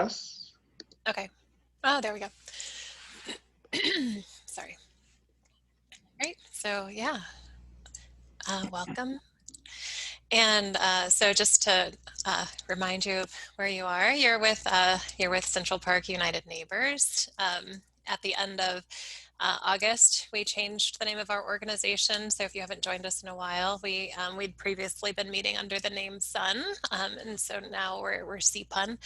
us? Okay. Oh, there we go. Sorry. Great. So yeah, welcome. And so just to remind you of where you are, you're with Central Park United Neighbors. At the end of August, we changed the name of our organization. So if you haven't joined us in a while, we'd previously been meeting under the name SUN, and so now we're CPUN.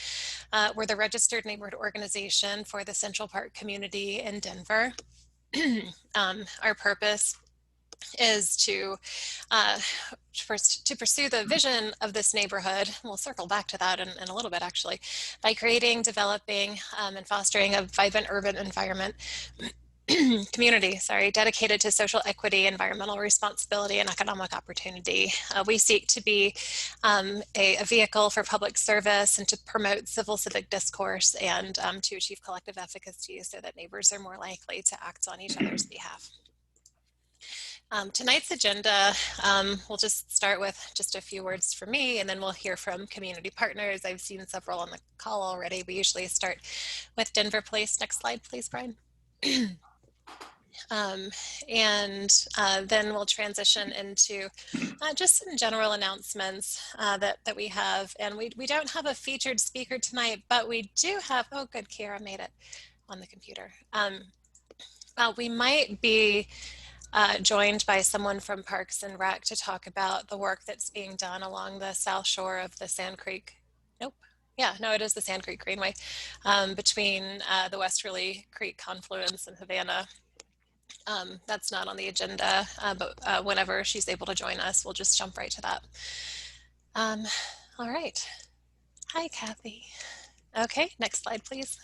We're the registered neighborhood organization for the Central Park community in Denver. Our purpose is to pursue the vision of this neighborhood. We'll circle back to that in a little bit, actually, by creating, developing, and fostering a vibrant urban environment community, dedicated to social equity, environmental responsibility, and economic opportunity. We seek to be a vehicle for public service and to promote civic discourse and to achieve collective efficacy so that neighbors are more likely to act on each other's behalf. Tonight's agenda, we'll just start with just a few words from me, and then we'll hear from community partners. I've seen several on the call already. We usually start with Denver Police. Next slide, please, Brian. Then we'll transition into just some general announcements that we have. And we don't have a featured speaker tonight, but we do have, oh good, Kira made it on the computer. We might be joined by someone from Parks and Rec to talk about the work that's being done along the south shore of the Sand Creek. Nope. Yeah, no, it is the Sand Creek Greenway between the Westerly Creek confluence and Havana. That's not on the agenda, but whenever she's able to join us, we'll just jump right to that. All right. Hi, Kathy. Okay, next slide, please.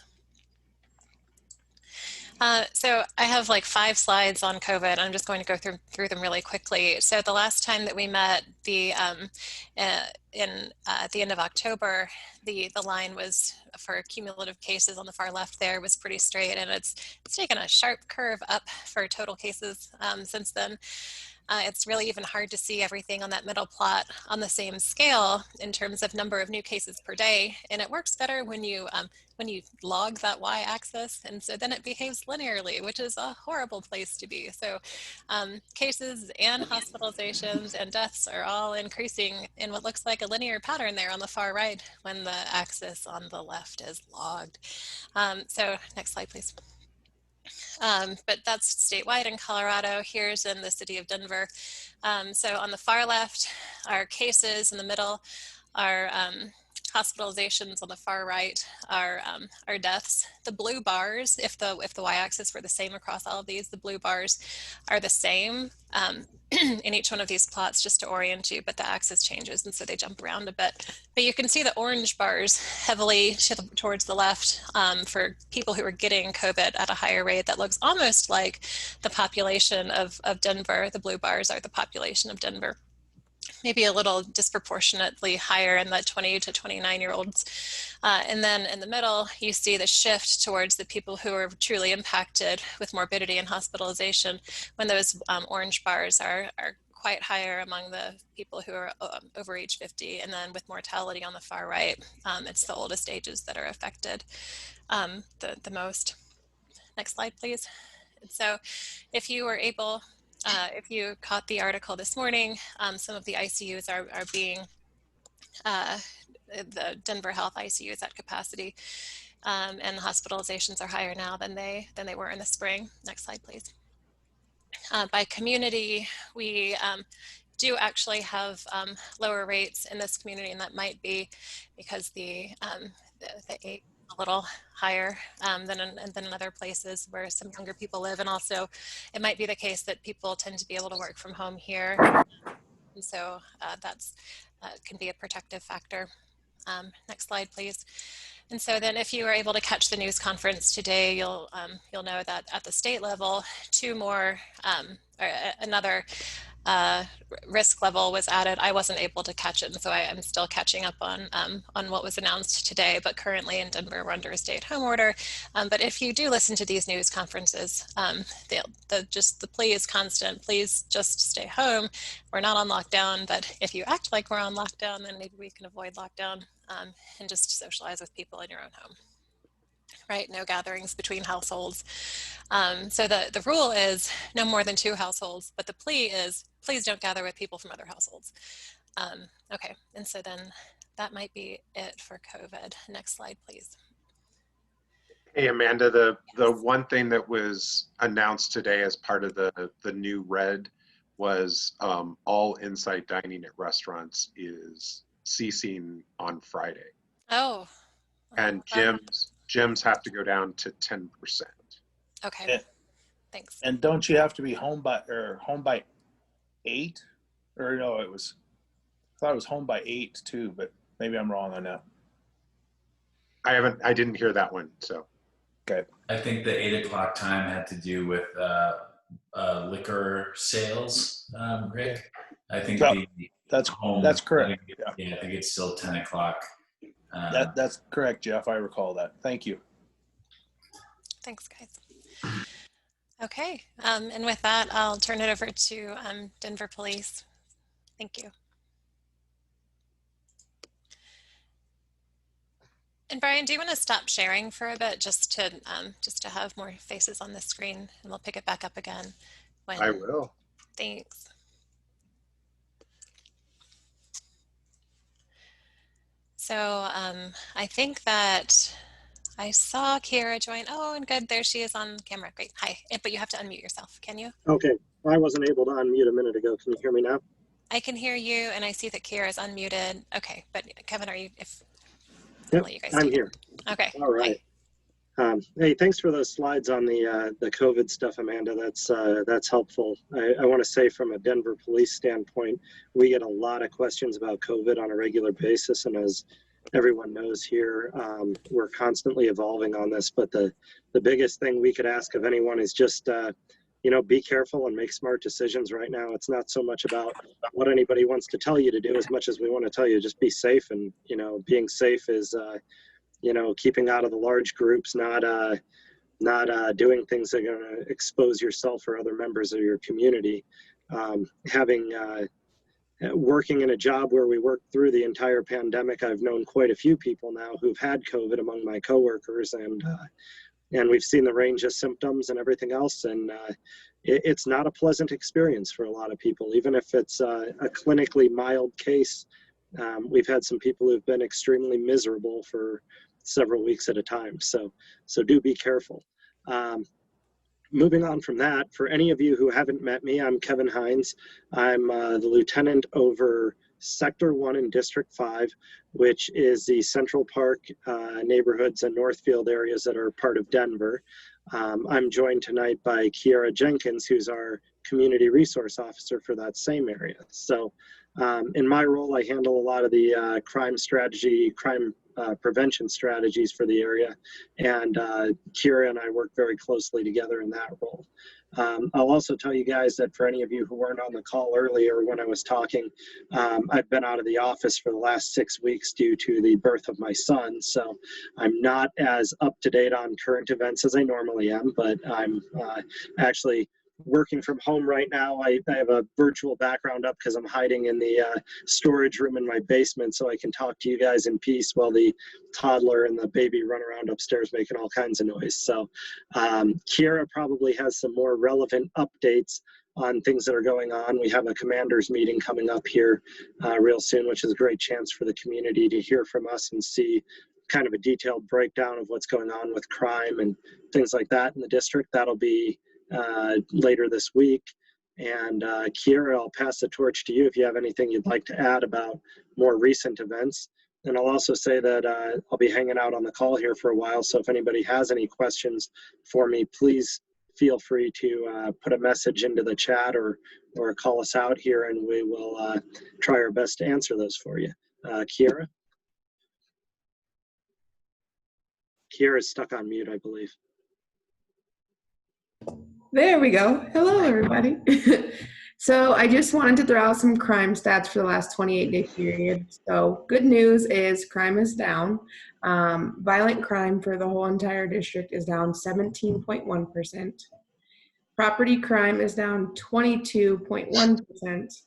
So I have like 5 slides on COVID. I'm just going to go through them really quickly. So the last time that we met, at the end of October, the line was for cumulative cases on the far left there was pretty straight, and it's taken a sharp curve up for total cases since then. It's really even hard to see everything on that middle plot on the same scale in terms of number of new cases per day, and it works better when you log that y-axis, and so then it behaves linearly, which is a horrible place to be. So cases and hospitalizations and deaths are all increasing in what looks like a linear pattern there on the far right when the axis on the left is logged. So next slide, please. But that's statewide in Colorado. Here's in the city of Denver. So on the far left are cases, in the middle are hospitalizations, on the far right are deaths. The blue bars, if the y-axis were the same across all of these, the blue bars are the same in each one of these plots, just to orient you, but the axis changes, and so they jump around a bit. But you can see the orange bars heavily towards the left for people who are getting COVID at a higher rate. That looks almost like the population of Denver. The blue bars are the population of Denver. Maybe a little disproportionately higher in the 20 to 29-year-olds. And then in the middle, you see the shift towards the people who are truly impacted with morbidity and hospitalization, when those orange bars are quite higher among the people who are over age 50. And then with mortality on the far right, it's the oldest ages that are affected the most. Next slide, please. And so if you were able, if you caught the article this morning, some of the ICUs are being, the Denver Health ICUs at capacity, and hospitalizations are higher now than they were in the spring. Next slide, please. By community, we do actually have lower rates in this community, and that might be because the age a little higher than in other places where some younger people live, and also it might be the case that people tend to be able to work from home here, and so that's can be a protective factor. Next slide, please. And so then, if you were able to catch the news conference today, you'll know that at the state level, another risk level was added. I wasn't able to catch it, and so I'm still catching up on what was announced today. But currently in Denver, we're under a stay-at-home order. But if you do listen to these news conferences, the plea is constant. Please just stay home. We're not on lockdown, but if you act like we're on lockdown, then maybe we can avoid lockdown and just socialize with people in your own home. Right? No gatherings between households. So the rule is no more than 2 households, but the plea is please don't gather with people from other households. Okay, and so then that might be it for COVID. Next slide, please. Hey, Amanda, the one thing that was announced today as part of the new red was all inside dining at restaurants is ceasing on Friday. Oh. And gyms have to go down to 10%. Okay. Thanks. And don't you have to be home by 8? Or no, I thought it was home by 8 too, but maybe I'm wrong on that. I didn't hear that one, so. Okay. I think the 8 o'clock time had to do with liquor sales, Rick. I think that's correct. Yeah, I think it's still 10 o'clock. That's correct, Jeff. I recall that. Thank you. Thanks, guys. Okay, and with that, I'll turn it over to Denver Police. Thank you. And Brian, do you want to stop sharing for a bit just to have more faces on the screen, and we'll pick it back up again when I will. Thanks. So I think that I saw Kira join. Oh, and good, there she is on camera. Great. Hi, but you have to unmute yourself. Can you? Okay, I wasn't able to unmute a minute ago. Can you hear me now? I can hear you, and I see that Kira is unmuted. Okay, but Kevin, are you? Yep, I'm here. Okay. All right. Hey, thanks for those slides on the COVID stuff, Amanda. That's helpful. I want to say from a Denver police standpoint, we get a lot of questions about COVID on a regular basis, and as everyone knows here, we're constantly evolving on this. But the biggest thing we could ask of anyone is just be careful and make smart decisions right now. It's not so much about what anybody wants to tell you to do as much as we want to tell you just be safe. And being safe is keeping out of the large groups, not doing things that are going to expose yourself or other members of your community. Working in a job where we worked through the entire pandemic, I've known quite a few people now who've had COVID among my coworkers, and we've seen the range of symptoms and everything else, and it's not a pleasant experience for a lot of people, even if it's a clinically mild case. We've had some people who've been extremely miserable for several weeks at a time, so do be careful. Moving on from that, for any of you who haven't met me, I'm Kevin Hines. I'm the lieutenant over Sector 1 in District 5, which is the Central Park neighborhoods and Northfield areas that are part of Denver. I'm joined tonight by Kiara Jenkins, who's our community resource officer for that same area. So in my role, I handle a lot of the crime prevention strategies for the area, and Kira and I work very closely together in that role. I'll also tell you guys that for any of you who weren't on the call earlier when I was talking, I've been out of the office for the last 6 weeks due to the birth of my son, so I'm not as up to date on current events as I normally am, but I'm actually working from home right now. I have a virtual background up because I'm hiding in the storage room in my basement so I can talk to you guys in peace while the toddler and the baby run around upstairs making all kinds of noise. So Kiera probably has some more relevant updates on things that are going on. We have a commander's meeting coming up here real soon, which is a great chance for the community to hear from us and see kind of a detailed breakdown of what's going on with crime and things like that in the district. That'll be later this week. And Kiera, I'll pass the torch to you if you have anything you'd like to add about more recent events. And I'll also say that I'll be hanging out on the call here for a while, so if anybody has any questions for me, please feel free to put a message into the chat or call us out here, and we will try our best to answer those for you. Kiera? Kiera is stuck on mute, I believe. There we go. Hello, everybody. So I just wanted to throw out some crime stats for the last 28-day period. So good news is crime is down. Violent crime for the whole entire district is down 17.1%. Property crime is down 22.1%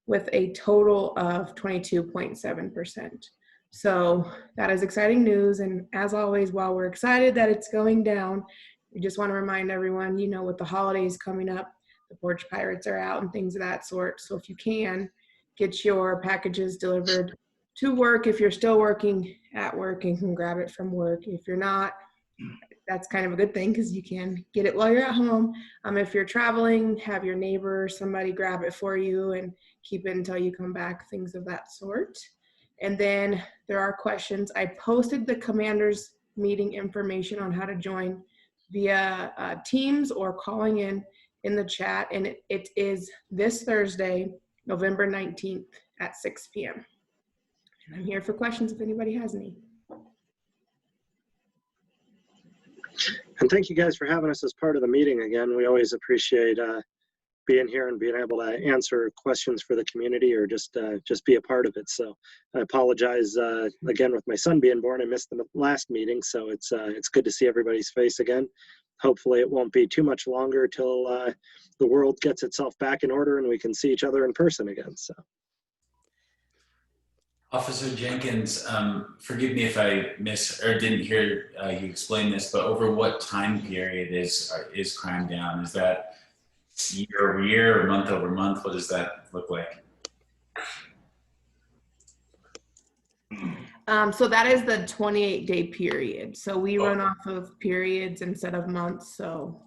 with a total of 22.7%. So that is exciting news. And as always, while we're excited that it's going down, we just want to remind everyone, you know, with the holidays coming up, the porch pirates are out and things of that sort. So if you can, get your packages delivered to work. If you're still working at work, and can grab it from work. If you're not, that's kind of a good thing because you can get it while you're at home. If you're traveling, have your neighbor or somebody grab it for you and keep it until you come back, things of that sort. And then there are questions. I posted the commanders meeting information on how to join via Teams or calling in the chat. And it is this Thursday, November 19th at 6 p.m. And I'm here for questions if anybody has any. And thank you guys for having us as part of the meeting again. We always appreciate being here and being able to answer questions for the community or just be a part of it. So I apologize again with my son being born. I missed the last meeting, so it's good to see everybody's face again. Hopefully it won't be too much longer till the world gets itself back in order and we can see each other in person again. So. Officer Jenkins, forgive me if I missed or didn't hear you explain this, but over what time period is crime down? Is that year over year or month over month? What does that look like? So that is the 28-day period. So we run off of periods instead of months. So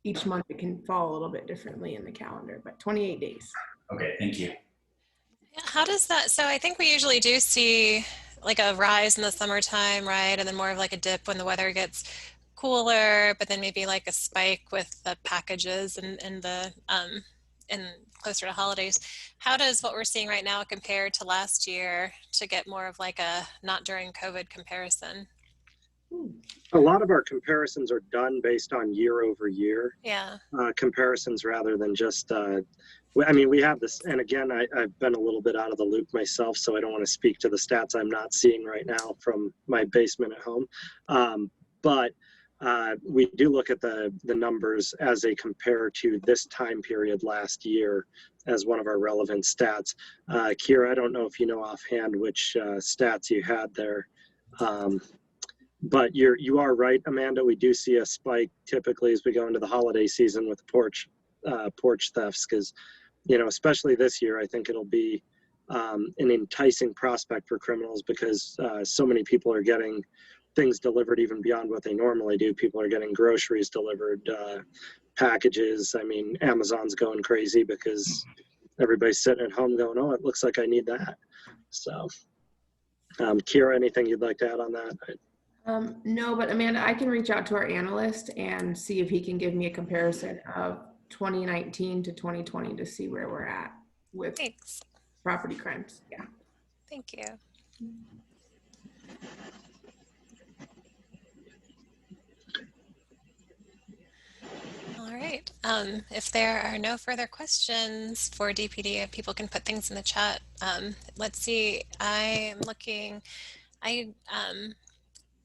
each month it can fall a little bit differently in the calendar, but 28 days. Okay, thank you. How does that, so I think we usually do see like a rise in the summertime, right? And then more of like a dip when the weather gets cooler, but then maybe like a spike with the packages and the and closer to holidays. How does what we're seeing right now compare to last year to get more of like a not during COVID comparison? A lot of our comparisons are done based on year over year comparisons rather than just I mean, we have this, and again, I've been a little bit out of the loop myself, so I don't want to speak to the stats I'm not seeing right now from my basement at home. But we do look at the numbers as they compare to this time period last year as one of our relevant stats. Kira, I don't know if you know offhand which stats you had there. But you are right, Amanda. We do see a spike typically as we go into the holiday season with porch thefts because, you know, especially this year, I think it'll be an enticing prospect for criminals because so many people are getting things delivered even beyond what they normally do. People are getting groceries delivered, packages. I mean, Amazon's going crazy because everybody's sitting at home going, oh, it looks like I need that. So, Kira, anything you'd like to add on that? No, but Amanda, I can reach out to our analyst and see if he can give me a comparison of 2019 to 2020 to see where we're at with property crimes. Yeah. Thank you. All right. If there are no further questions for DPD, if people can put things in the chat. Let's see. I am looking.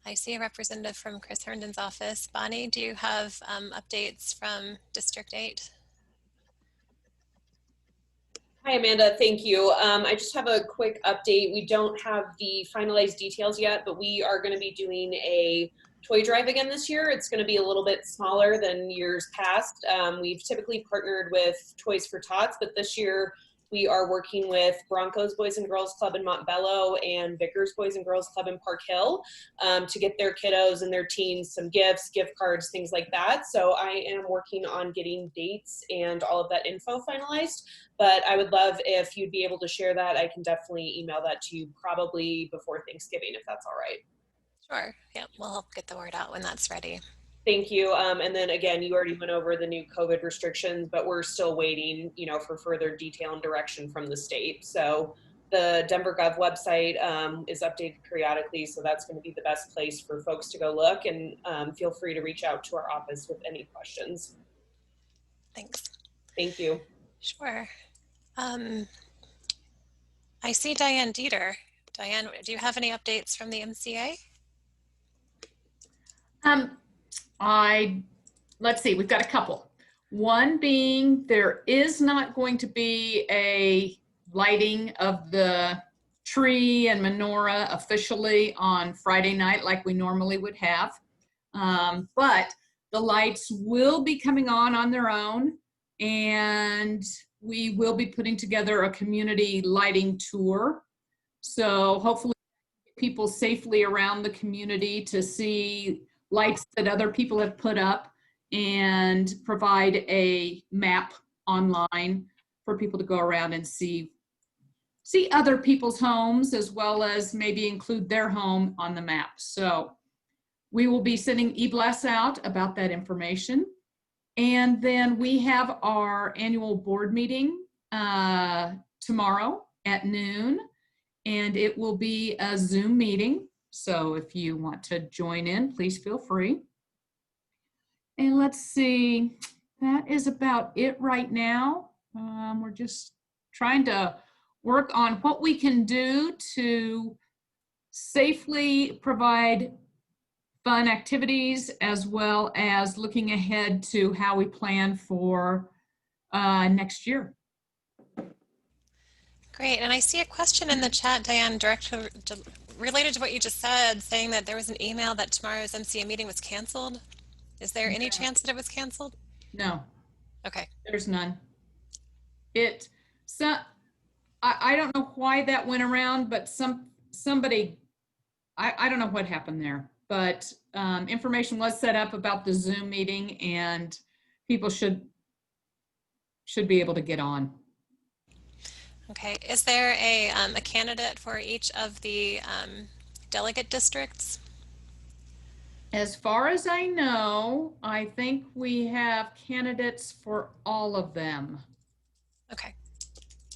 I see a representative from Chris Herndon's office. Bonnie, do you have updates from District 8? Hi, Amanda. Thank you. I just have a quick update. We don't have the finalized details yet, but we are going to be doing a toy drive again this year. It's going to be a little bit smaller than years past. We've typically partnered with Toys for Tots, but this year we are working with Broncos Boys and Girls Club in Montbello and Vickers Boys and Girls Club in Park Hill to get their kiddos and their teens some gifts, gift cards, things like that. So I am working on getting dates and all of that info finalized, but I would love if you'd be able to share that. I can definitely email that to you probably before Thanksgiving, if that's all right. Sure. Yeah, we'll help get the word out when that's ready. Thank you. And then again, you already went over the new COVID restrictions, but we're still waiting, you know, for further detail and direction from the state. So the Denver Gov website is updated periodically. So that's going to be the best place for folks to go look, and feel free to reach out to our office with any questions. Thanks. Thank you. Sure. I see Diane Dieter. Diane, do you have any updates from the MCA? Let's see, we've got a couple. One being there is not going to be a lighting of the tree and menorah officially on Friday night like we normally would have. But the lights will be coming on their own, and we will be putting together a community lighting tour. So hopefully people safely around the community to see lights that other people have put up and provide a map online for people to go around and see other people's homes, as well as maybe include their home on the map. So we will be sending e-blasts out about that information. And then we have our annual board meeting tomorrow at noon, and it will be a Zoom meeting. So if you want to join in, please feel free. And let's see, that is about it right now. We're just trying to work on what we can do to safely provide fun activities, as well as looking ahead to how we plan for next year. Great, and I see a question in the chat, Diane, related to what you just said, saying that there was an email that tomorrow's MCA meeting was canceled. Is there any chance that it was canceled? No. Okay. There's none. I don't know why that went around, but somebody, I don't know what happened there, but information was set up about the Zoom meeting, and people should be able to get on. Okay. Is there a candidate for each of the delegate districts? As far as I know, I think we have candidates for all of them. Okay.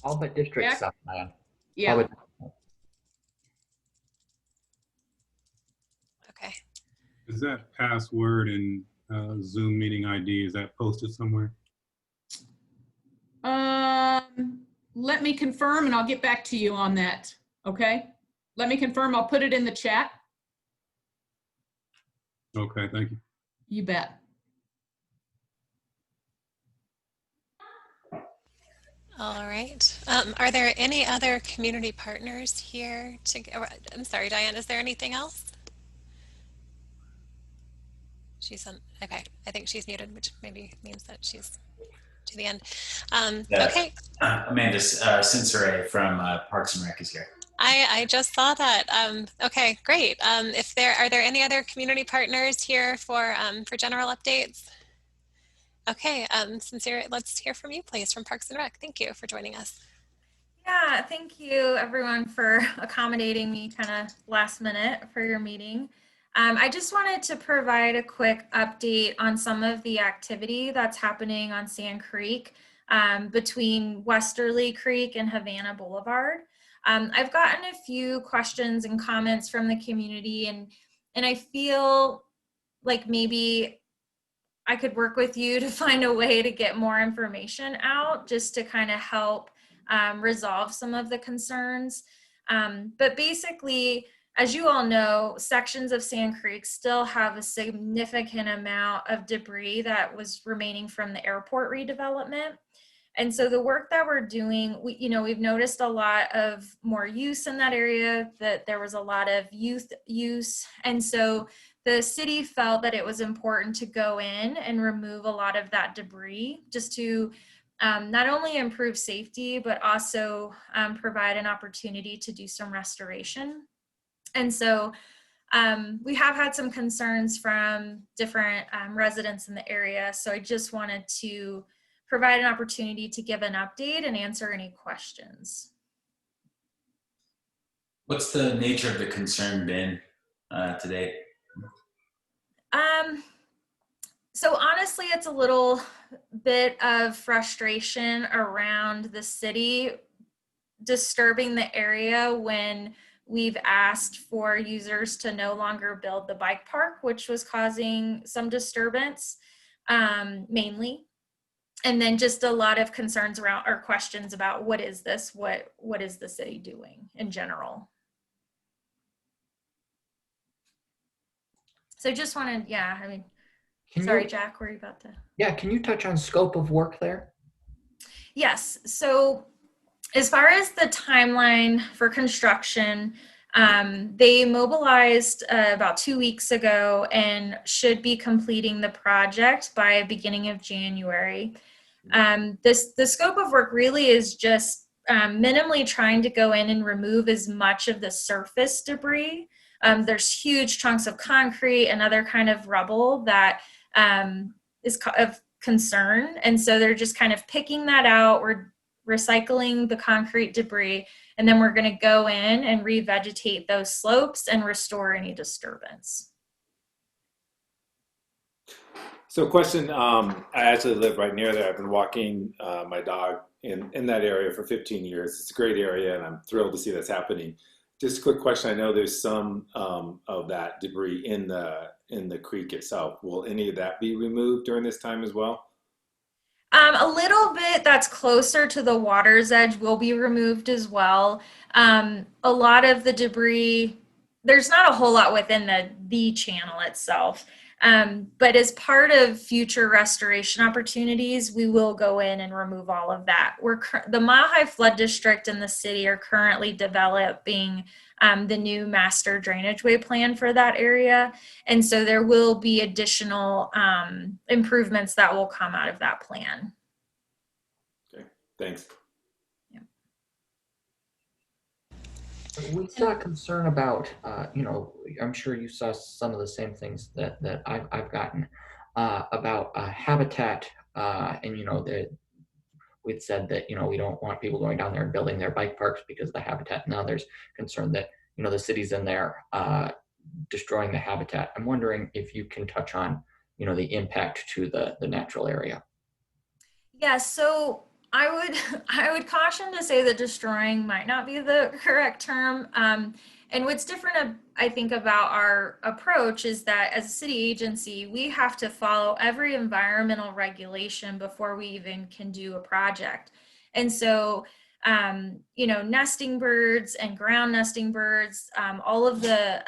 All but District 7, man. Yeah. Okay. Is that password and Zoom meeting ID, is that posted somewhere? Let me confirm and I'll get back to you on that. Okay. Let me confirm. I'll put it in the chat. Okay, thank you. You bet. All right. Are there any other community partners here? I'm sorry, Diane, is there anything else? She's on, okay. I think she's muted, which maybe means that she's to the end. Okay. Amanda Sinsere from Parks and Rec is here. I just saw that. Okay, great. Are there any other community partners here for general updates? Okay, Sincere, let's hear from you, please, from Parks and Rec. Thank you for joining us. Yeah, thank you everyone for accommodating me kind of last minute for your meeting. I just wanted to provide a quick update on some of the activity that's happening on Sand Creek between Westerly Creek and Havana Boulevard. I've gotten a few questions and comments from the community, and I feel like maybe I could work with you to find a way to get more information out just to kind of help resolve some of the concerns. But basically, as you all know, sections of Sand Creek still have a significant amount of debris that was remaining from the airport redevelopment. And so the work that we're doing, we've noticed a lot of more use in that area, that there was a lot of youth use. And so the city felt that it was important to go in and remove a lot of that debris just to not only improve safety, but also provide an opportunity to do some restoration. And so we have had some concerns from different residents in the area. So I just wanted to provide an opportunity to give an update and answer any questions. What's the nature of the concern been today? So honestly, it's a little bit of frustration around the city disturbing the area when we've asked for users to no longer build the bike park, which was causing some disturbance, mainly. And then just a lot of concerns around or questions about what is this? What is the city doing in general? So just wanted, yeah, I mean, sorry, Jack, were you about to? Yeah, can you touch on scope of work there? Yes. So as far as the timeline for construction, they mobilized about 2 weeks ago and should be completing the project by beginning of January. The scope of work really is just minimally trying to go in and remove as much of the surface debris. There's huge chunks of concrete and other kind of rubble that is of concern. And so they're just kind of picking that out. We're recycling the concrete debris, and then we're going to go in and revegetate those slopes and restore any disturbance. So question, I actually live right near there. I've been walking my dog in that area for 15 years. It's a great area and I'm thrilled to see that's happening. Just a quick question. I know there's some of that debris in the creek itself. Will any of that be removed during this time as well? A little bit that's closer to the water's edge will be removed as well. A lot of the debris, there's not a whole lot within the channel itself. But as part of future restoration opportunities, we will go in and remove all of that. The Mile High Flood District and the city are currently developing the new master drainage way plan for that area. And so there will be additional improvements that will come out of that plan. Okay, thanks. We saw concern about, I'm sure you saw some of the same things that I've gotten about habitat, and that we'd said that we don't want people going down there and building their bike parks because of the habitat. Now there's concern that the city's in there destroying the habitat. I'm wondering if you can touch on the impact to the natural area. Yeah, so I would caution to say that destroying might not be the correct term. And what's different, I think, about our approach is that as a city agency, we have to follow every environmental regulation before we even can do a project. And so, nesting birds and ground nesting birds, all of the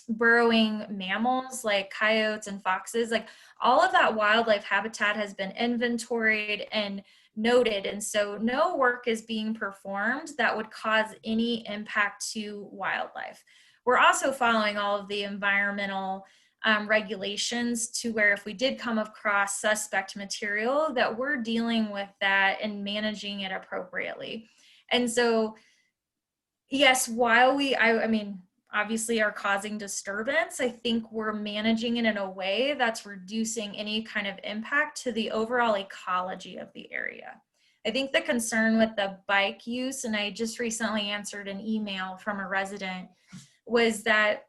burrowing mammals like coyotes and foxes, like all of that wildlife habitat has been inventoried and noted, and so no work is being performed that would cause any impact to wildlife. We're also following all of the environmental regulations to where if we did come across suspect material, that we're dealing with that and managing it appropriately. And so, yes, while I mean, obviously are causing disturbance, I think we're managing it in a way that's reducing any kind of impact to the overall ecology of the area. I think the concern with the bike use, and I just recently answered an email from a resident, was that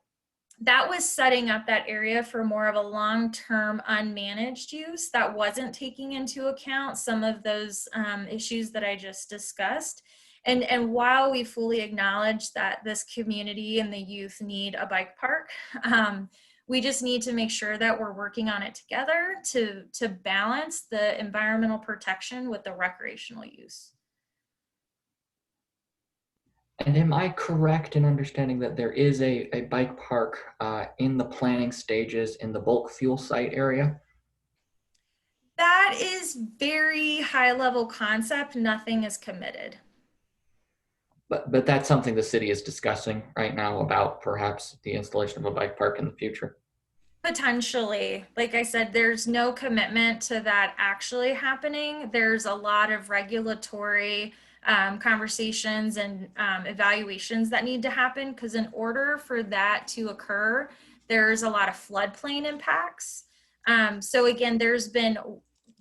was setting up that area for more of a long-term unmanaged use that wasn't taking into account some of those issues that I just discussed. And while we fully acknowledge that this community and the youth need a bike park, we just need to make sure that we're working on it together to balance the environmental protection with the recreational use. And am I correct in understanding that there is a bike park in the planning stages in the bulk fuel site area? That is very high level concept. Nothing is committed. But that's something the city is discussing right now about perhaps the installation of a bike park in the future. Potentially. Like I said, there's no commitment to that actually happening. There's a lot of regulatory conversations and evaluations that need to happen, because in order for that to occur, there's a lot of floodplain impacts. So again, there's been,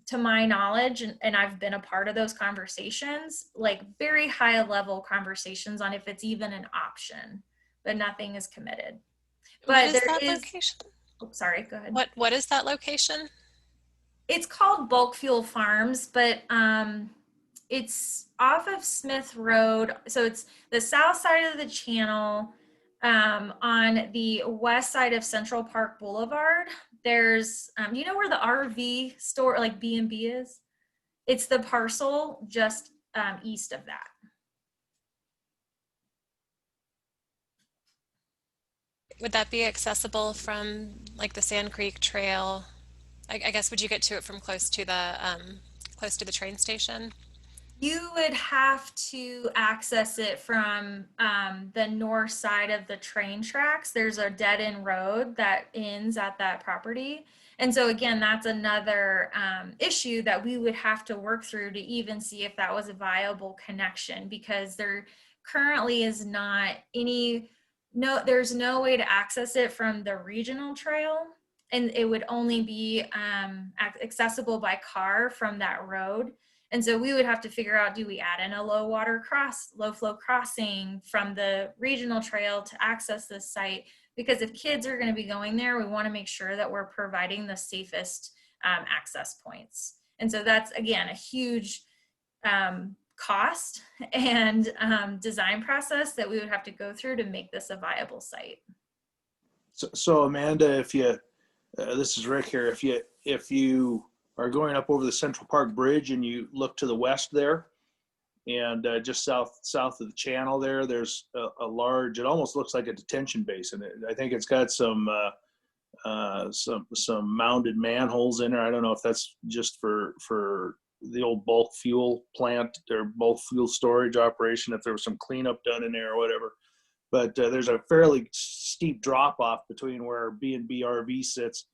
to my knowledge, and I've been a part of those conversations, like very high level conversations on if it's even an option, but nothing is committed. But what is that location? Oh, sorry, go ahead. What is that location? It's called Bulk Fuel Farms, but it's off of Smith Road. So it's the south side of the channel, on the west side of Central Park Boulevard. There's, you know where the RV store, like B&B is? It's the parcel just east of that. Would that be accessible from like the Sand Creek Trail? I guess would you get to it from close to the train station? You would have to access it from the north side of the train tracks. There's a dead end road that ends at that property. And so again, that's another issue that we would have to work through to even see if that was a viable connection, because there currently is not there's no way to access it from the regional trail. And it would only be accessible by car from that road. And so we would have to figure out, do we add in a low flow crossing from the regional trail to access this site? Because if kids are going to be going there, we want to make sure that we're providing the safest access points. And so that's, again, a huge cost and design process that we would have to go through to make this a viable site. So Amanda, if you, this is Rick here, if you are going up over the Central Park Bridge and you look to the west there, and just south of the channel there's a large, it almost looks like a detention basin. I think it's got some mounded manholes in there. I don't know if that's just for the old bulk fuel plant or bulk fuel storage operation, if there was some cleanup done in there or whatever. But there's a fairly steep drop off between where B&B RV sits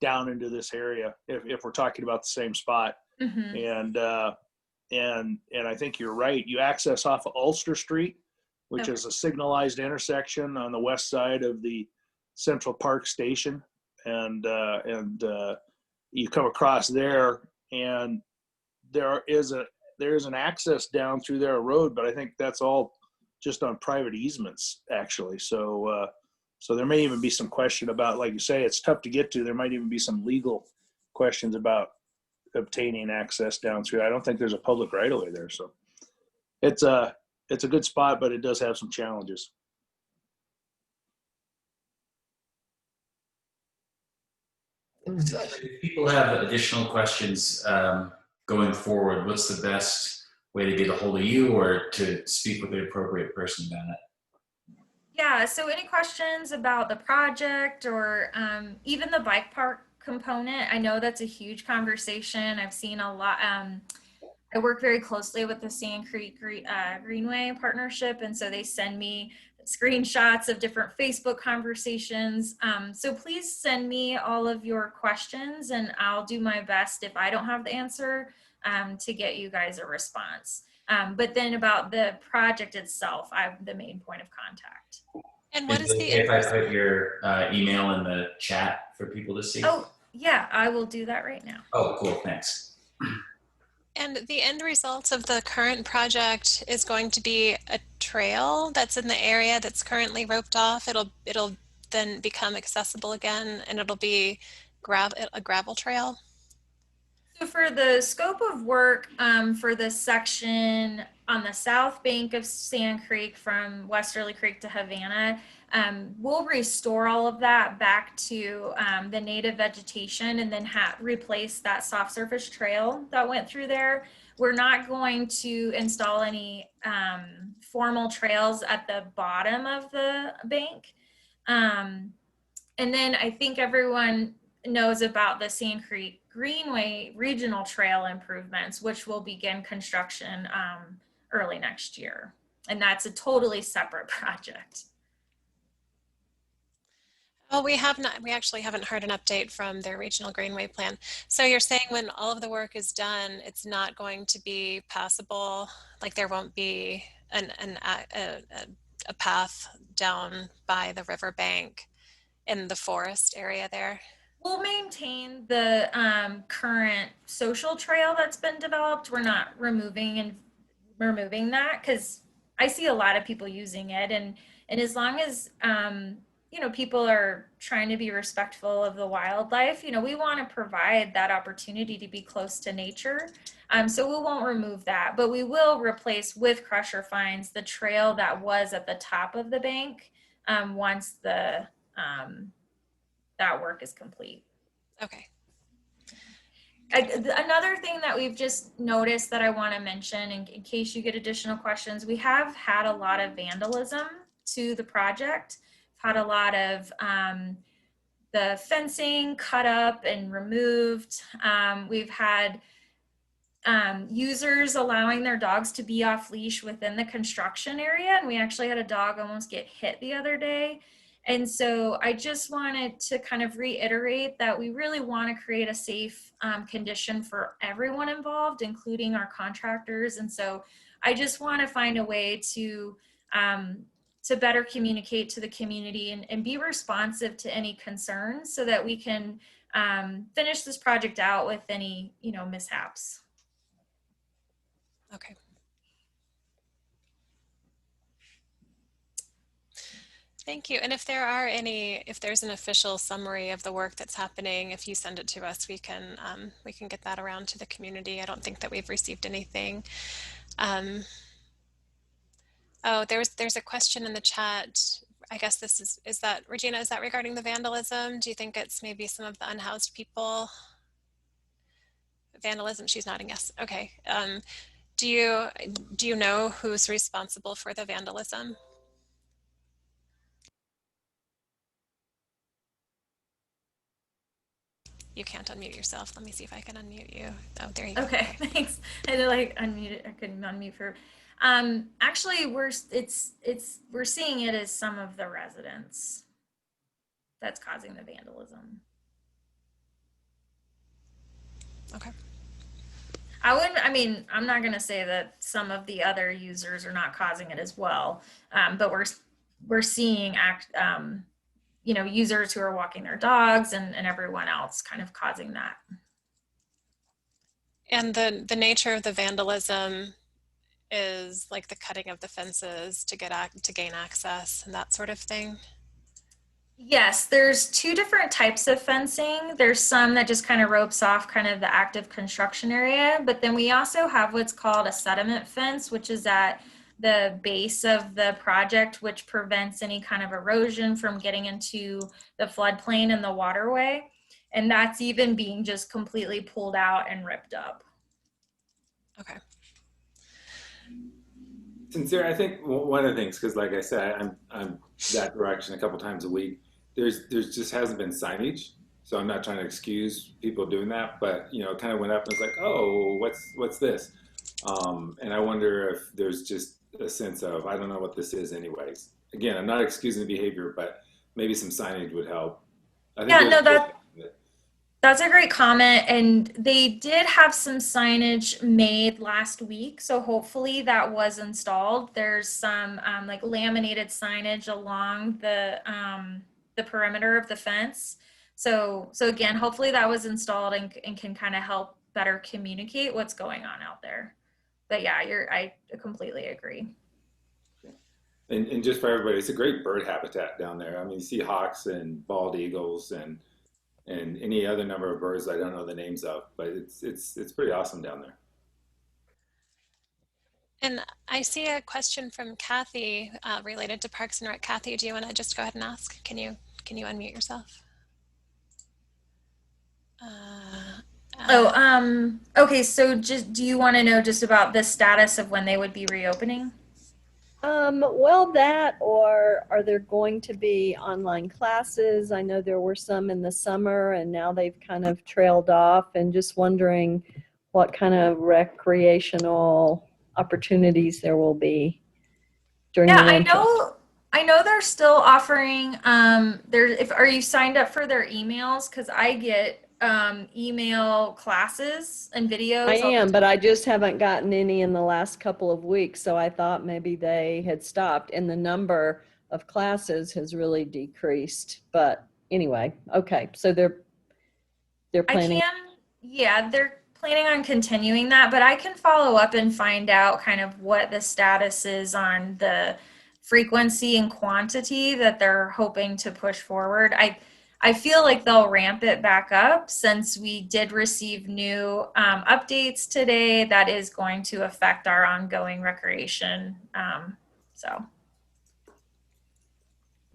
down into this area, if we're talking about the same spot. Mm-hmm. And I think you're right. You access off of Ulster Street, which is a signalized intersection on the west side of the Central Park Station, and you come across there, and there is an access down through there, a road, but I think that's all just on private easements, actually. So there may even be some question about, like you say, it's tough to get to. There might even be some legal questions about obtaining access down through. I don't think there's a public right of way there. So it's a good spot, but it does have some challenges. If people have additional questions going forward, what's the best way to get a hold of you or to speak with the appropriate person about it? Yeah, so any questions about the project or even the bike park component? I know that's a huge conversation. I've seen a lot. I work very closely with the Sand Creek Greenway partnership, and so they send me screenshots of different Facebook conversations. So please send me all of your questions, and I'll do my best, if I don't have the answer, to get you guys a response. But then about the project itself, I'm the main point of contact. And what is the if I put your email in the chat for people to see? Oh, yeah, I will do that right now. Oh, cool, thanks. And the end result of the current project is going to be a trail that's in the area that's currently roped off. It'll then become accessible again, and it'll be a gravel trail. So for the scope of work for the section on the south bank of Sand Creek from Westerly Creek to Havana, we'll restore all of that back to the native vegetation, and then replace that soft surface trail that went through there. We're not going to install any formal trails at the bottom of the bank. And then I think everyone knows about the Sand Creek Greenway regional trail improvements, which will begin construction early next year. And that's a totally separate project. Well, we actually haven't heard an update from their regional greenway plan. So you're saying when all of the work is done, it's not going to be passable, like there won't be a path down by the riverbank in the forest area there? We'll maintain the current social trail that's been developed. We're not removing that, because I see a lot of people using it, and as long as people are trying to be respectful of the wildlife, we want to provide that opportunity to be close to nature. So we won't remove that, but we will replace with crusher fines the trail that was at the top of the bank once that work is complete. Okay. Another thing that we've just noticed that I want to mention in case you get additional questions, we have had a lot of vandalism to the project. Had a lot of the fencing cut up and removed. We've had users allowing their dogs to be off leash within the construction area. And we actually had a dog almost get hit the other day. And so I just wanted to kind of reiterate that we really want to create a safe condition for everyone involved, including our contractors. And so I just want to find a way to better communicate to the community and be responsive to any concerns so that we can finish this project out with any, mishaps. Okay. Thank you. And if there's an official summary of the work that's happening, if you send it to us, we can get that around to the community. I don't think that we've received anything. Oh, there's a question in the chat. I guess is that Regina, is that regarding the vandalism? Do you think it's maybe some of the unhoused people? Vandalism, she's nodding yes. Okay. Do you know who's responsible for the vandalism? You can't unmute yourself. Let me see if I can unmute you. Oh, there you go. Okay, thanks. I had to unmute it. I couldn't unmute for. Actually, we're seeing it as some of the residents that's causing the vandalism. Okay. I'm not going to say that some of the other users are not causing it as well, but we're seeing users who are walking their dogs and everyone else kind of causing that. And the nature of the vandalism is like the cutting of the fences to gain access and that sort of thing? Yes, there's two different types of fencing. There's some that just kind of ropes off kind of the active construction area, but then we also have what's called a sediment fence, which is at the base of the project, which prevents any kind of erosion from getting into the floodplain and the waterway. And that's even being just completely pulled out and ripped up. Okay. Sincere, I think one of the things, because like I said, I'm that direction a couple times a week. There's just hasn't been signage, so I'm not trying to excuse people doing that, but it kind of went up and it's like, oh, what's this? And I wonder if there's just a sense of I don't know what this is, anyways. Again, I'm not excusing the behavior, but maybe some signage would help. I think that's a great comment, and they did have some signage made last week, so hopefully that was installed. There's some like laminated signage along the perimeter of the fence. So again, hopefully that was installed and can kind of help better communicate what's going on out there. But yeah, I completely agree. And just for everybody, it's a great bird habitat down there. I mean, you see hawks and bald eagles and any other number of birds I don't know the names of, but it's pretty awesome down there. And I see a question from Kathy related to Parks and Rec. Kathy, do you want to just go ahead and ask? Can you unmute yourself? Okay. So do you want to know just about the status of when they would be reopening? Well, that, or are there going to be online classes? I know there were some in the summer and now they've kind of trailed off, and just wondering what kind of recreational opportunities there will be during the winter. I know they're still offering, are you signed up for their emails? Because I get email classes and videos. I am, but I just haven't gotten any in the last couple of weeks, so I thought maybe they had stopped, and the number of classes has really decreased. But anyway, okay, so they're planning. They're planning on continuing that, but I can follow up and find out kind of what the status is on the frequency and quantity that they're hoping to push forward. I feel like they'll ramp it back up since we did receive new updates today that is going to affect our ongoing recreation.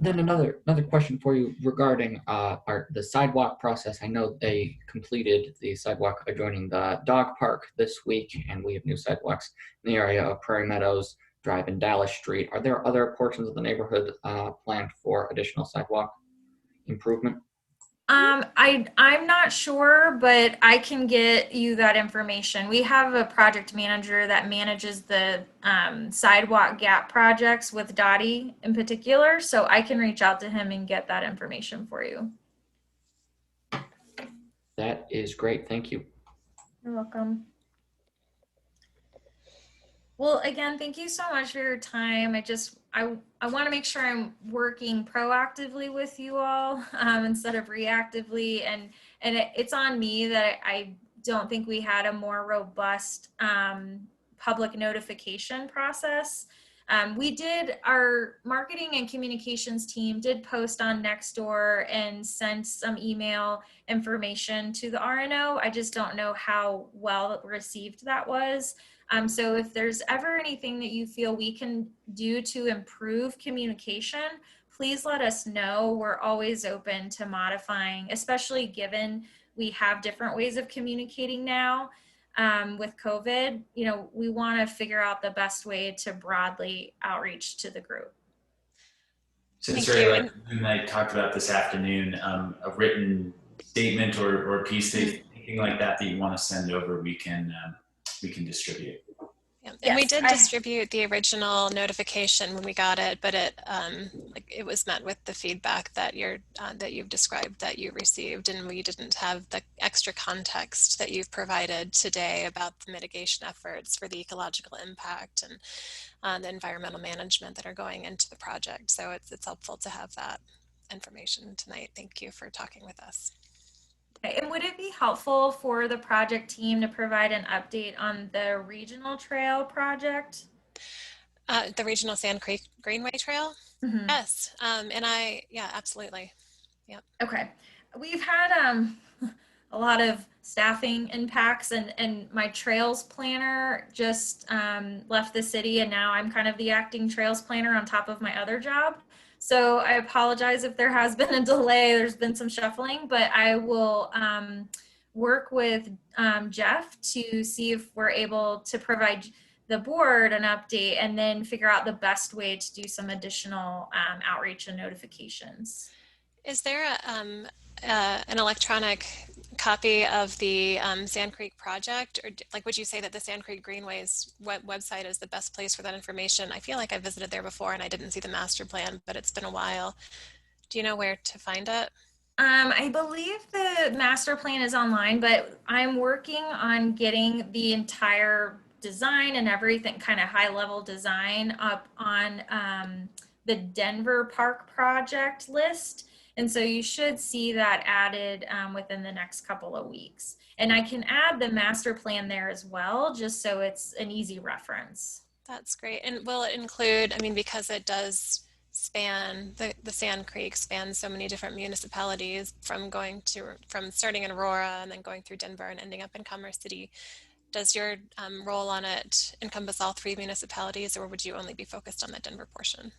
Then another question for you regarding the sidewalk process. I know they completed the sidewalk adjoining the dog park this week, and we have new sidewalks in the area of Prairie Meadows Drive and Dallas Street. Are there other portions of the neighborhood planned for additional sidewalk improvement? I'm not sure, but I can get you that information. We have a project manager that manages the sidewalk gap projects with Dottie in particular, so I can reach out to him and get that information for you. That is great. Thank you. You're welcome. Well, again, thank you so much for your time. I want to make sure I'm working proactively with you all instead of reactively. And it's on me that I don't think we had a more robust public notification process. Our marketing and communications team did post on Nextdoor and sent some email information to the RNO. I just don't know how well received that was. So if there's ever anything that you feel we can do to improve communication, please let us know. We're always open to modifying, especially given we have different ways of communicating now with COVID. You know, we want to figure out the best way to broadly outreach to the group. Since Ray, like you and I talked about this afternoon, a written statement or piece, anything like that you want to send over, we can distribute. Yeah. And we did distribute the original notification when we got it, but it was met with the feedback that you've described that you received, and we didn't have the extra context that you've provided today about the mitigation efforts for the ecological impact and the environmental management that are going into the project. So it's helpful to have that information tonight. Thank you for talking with us. And would it be helpful for the project team to provide an update on the regional trail project? The regional Sand Creek Greenway Trail? Mm-hmm. Yes. Absolutely. Yep. Okay. We've had a lot of staffing impacts, and my trails planner just left the city, and now I'm kind of the acting trails planner on top of my other job. So I apologize if there has been a delay. There's been some shuffling, but I will work with Jeff to see if we're able to provide the board an update and then figure out the best way to do some additional outreach and notifications. Is there an electronic copy of the Sand Creek project, or would you say that the Sand Creek Greenway's website is the best place for that information? I feel like I visited there before and I didn't see the master plan, but it's been a while. Do you know where to find it? I believe the master plan is online, but I'm working on getting the entire design and everything, kind of high level design, up on the Denver Park project list. And so you should see that added within the next couple of weeks. And I can add the master plan there as well, just so it's an easy reference. That's great. And will it include, because it does span, the Sand Creek spans so many different municipalities from starting in Aurora and then going through Denver and ending up in Commerce City. Does your role on it encompass all 3 municipalities, or would you only be focused on the Denver portion?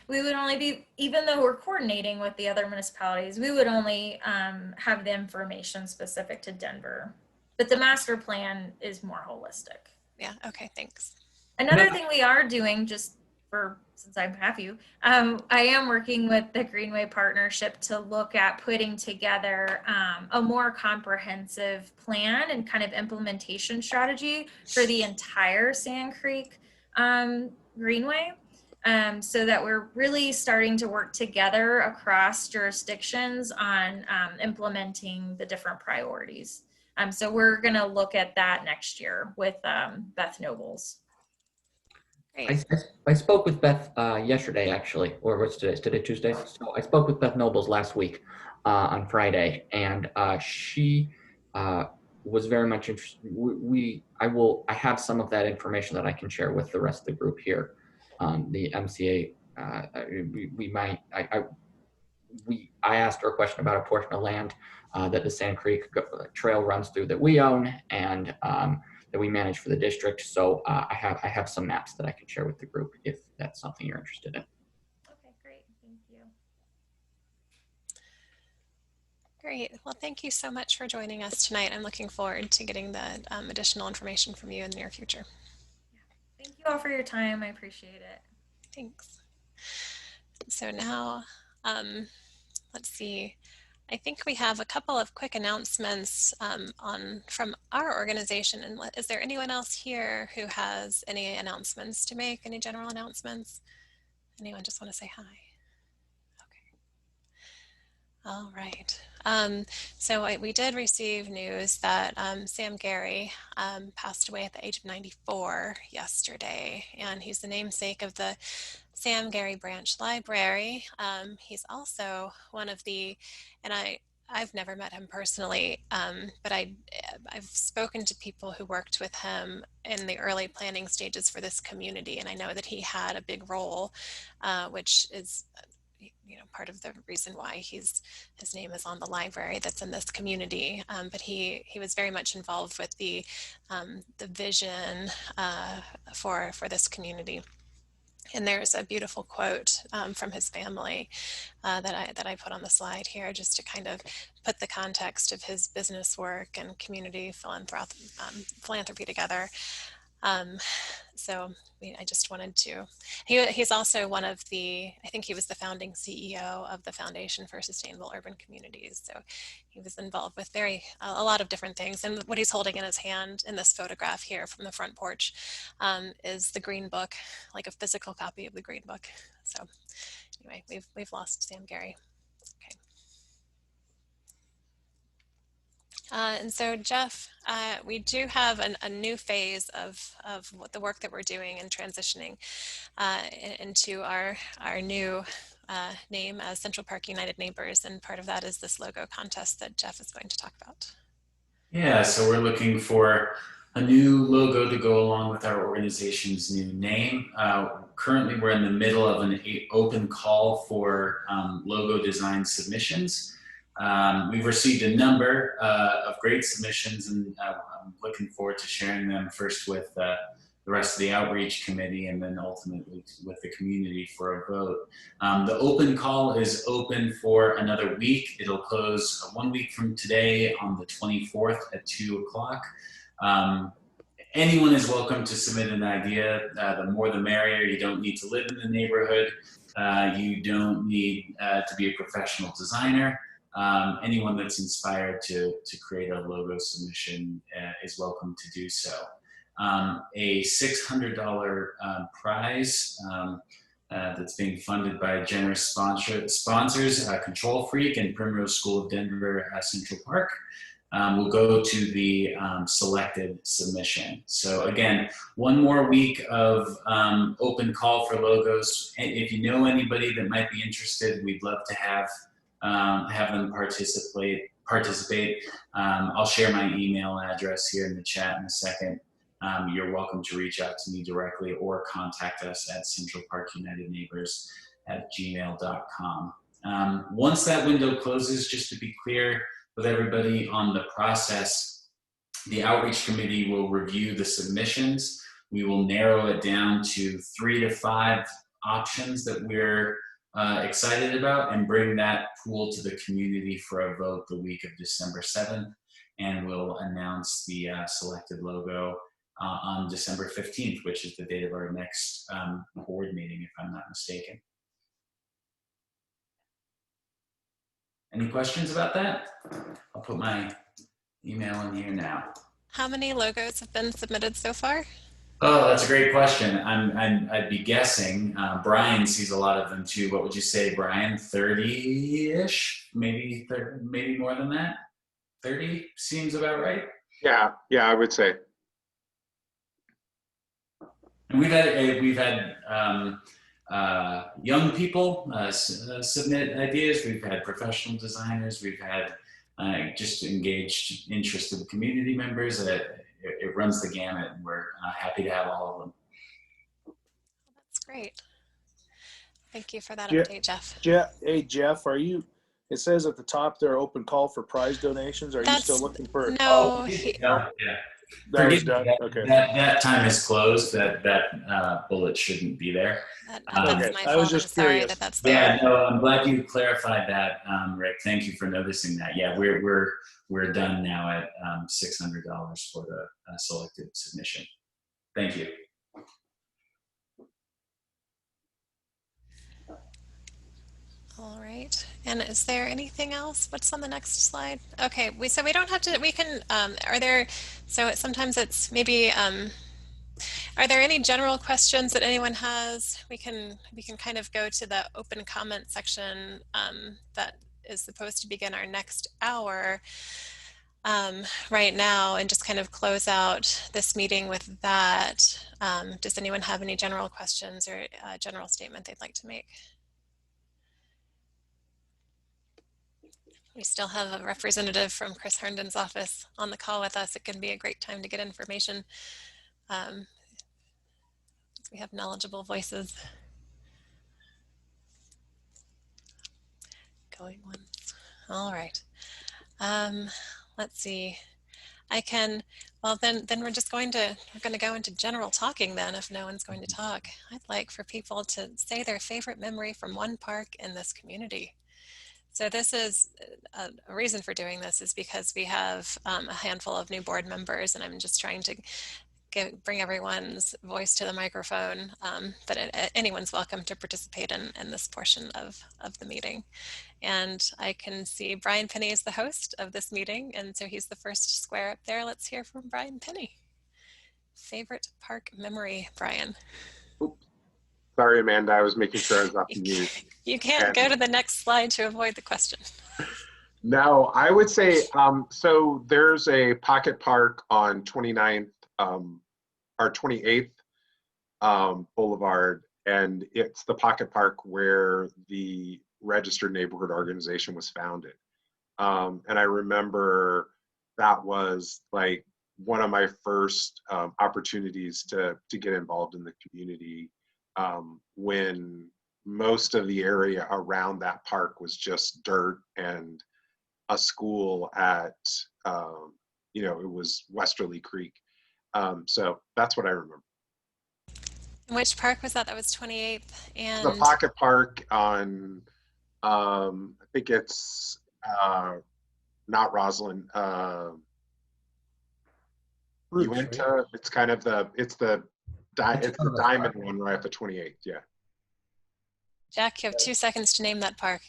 We would only be, even though we're coordinating with the other municipalities, we would only have the information specific to Denver. But the master plan is more holistic. Yeah, okay, thanks. Another thing we are doing, since I have you, I am working with the Greenway Partnership to look at putting together a more comprehensive plan and kind of implementation strategy for the entire Sand Creek Greenway. So that we're really starting to work together across jurisdictions on implementing the different priorities. So we're going to look at that next year with Beth Nobles. I spoke with Beth yesterday, actually, or what's today? Is today Tuesday? So I spoke with Beth Nobles last week on Friday, and she was very much interested. I have some of that information that I can share with the rest of the group here. The MCA, I asked her a question about a portion of land that the Sand Creek Trail runs through that we own and that we manage for the district. So I have some maps that I can share with the group if that's something you're interested in. Okay, great, thank you. Great. Well, thank you so much for joining us tonight. I'm looking forward to getting the additional information from you in the near future. Thank you all for your time. I appreciate it. Thanks. So now, let's see. I think we have a couple of quick announcements from our organization. And is there anyone else here who has any announcements to make? Any general announcements? Anyone just want to say hi? All right. So we did receive news that Sam Gary passed away at the age of 94 yesterday, and he's the namesake of the Sam Gary Branch Library. He's also one of the, and I've never met him personally, but I've spoken to people who worked with him in the early planning stages for this community, and I know that he had a big role, which is part of the reason why his name is on the library that's in this community. But he was very much involved with the vision for this community. And there's a beautiful quote from his family that I put on the slide here, just to kind of put the context of his business work and community philanthropy together. So I just wanted to, he's also one of I think he was the founding CEO of the Foundation for Sustainable Urban Communities. So he was involved with a lot of different things. And what he's holding in his hand in this photograph here from the front porch is the Green Book, like a physical copy of the Green Book. So anyway, we've lost Sam Gary. Okay. And so, Jeff, we do have a new phase of the work that we're doing and transitioning into our new name as Central Park United Neighbors. And part of that is this logo contest that Jeff is going to talk about. Yeah, so we're looking for a new logo to go along with our organization's new name. Currently, we're in the middle of an open call for logo design submissions. We've received a number of great submissions, and I'm looking forward to sharing them first with the rest of the outreach committee and then ultimately with the community for a vote. The open call is open for another week. It'll close 1 week from today on the 24th at 2 o'clock. Anyone is welcome to submit an idea. The more the merrier. You don't need to live in the neighborhood. You don't need to be a professional designer. Anyone that's inspired to create a logo submission is welcome to do so. A $600 prize that's being funded by generous sponsors, Control Freak and Primrose School of Denver Central Park, will go to the selected submission. So again, 1 more week of open call for logos. If you know anybody that might be interested, we'd love to have them participate. I'll share my email address here in the chat in a second. You're welcome to reach out to me directly or contact us at centralparkunitedneighbors@gmail.com. Once that window closes, just to be clear with everybody on the process, the outreach committee will review the submissions. We will narrow it down to 3 to 5 options that we're excited about and bring that pool to the community for a vote the week of December 7th. And we'll announce the selected logo on December 15th, which is the date of our next board meeting, if I'm not mistaken. Any questions about that? I'll put my email in here now. How many logos have been submitted so far? Oh, that's a great question. I'd be guessing. Brian sees a lot of them too. What would you say, Brian? 30-ish? Maybe more than that? 30 seems about right. Yeah, I would say. And we've had young people submit ideas. We've had professional designers. We've had just engaged, interested community members. It runs the gamut, and we're happy to have all of them. That's great. Thank you for that update, Jeff. Hey, Jeff, it says at the top there, open call for prize donations. Are you still looking for? No. Yeah. That was Forgive done? me, Okay. that time is closed. That bullet shouldn't be there. Okay, That's my I was fault. I'm just sorry curious. that's Yeah, there. no, I'm glad you clarified that, Rick. Thank you for noticing that. Yeah, we're done now at $600 for the selected submission. Thank you. All right. And is there anything else? What's on the next slide? Okay, so we don't have to, we can, are there, so sometimes it's maybe, are there any general questions that anyone has? We can kind of go to the open comment section that is supposed to begin our next hour right now and just kind of close out this meeting with that. Does anyone have any general questions or general statement they'd like to make? We still have a representative from Chris Herndon's office on the call with us. It can be a great time to get information. We have knowledgeable voices. Going once. All right. Let's see. Well, then we're going to go into general talking then if no one's going to talk. I'd like for people to say their favorite memory from one park in this community. So this is a reason for doing this is because we have a handful of new board members and I'm just trying to bring everyone's voice to the microphone, but anyone's welcome to participate in this portion of the meeting. And I can see Brian Penny is the host of this meeting, and so he's the first square up there. Let's hear from Brian Penny. Favorite park memory, Brian? Oops. Sorry, Amanda, I was making sure I was off mute. You can't go to the next slide to avoid the question. No, I would say, so there's a pocket park on 29th, or 28th Boulevard, and it's the pocket park where the registered neighborhood organization was founded. And I remember that was like one of my first opportunities to get involved in the community when most of the area around that park was just dirt and a school at, it was Westerly Creek. So that's what I remember. Which park was that? That was 28th and The pocket park on, I think it's not Roslyn. You went to, it's kind of it's the diamond one right off the 28th. Yeah. Jack, you have 2 seconds to name that park.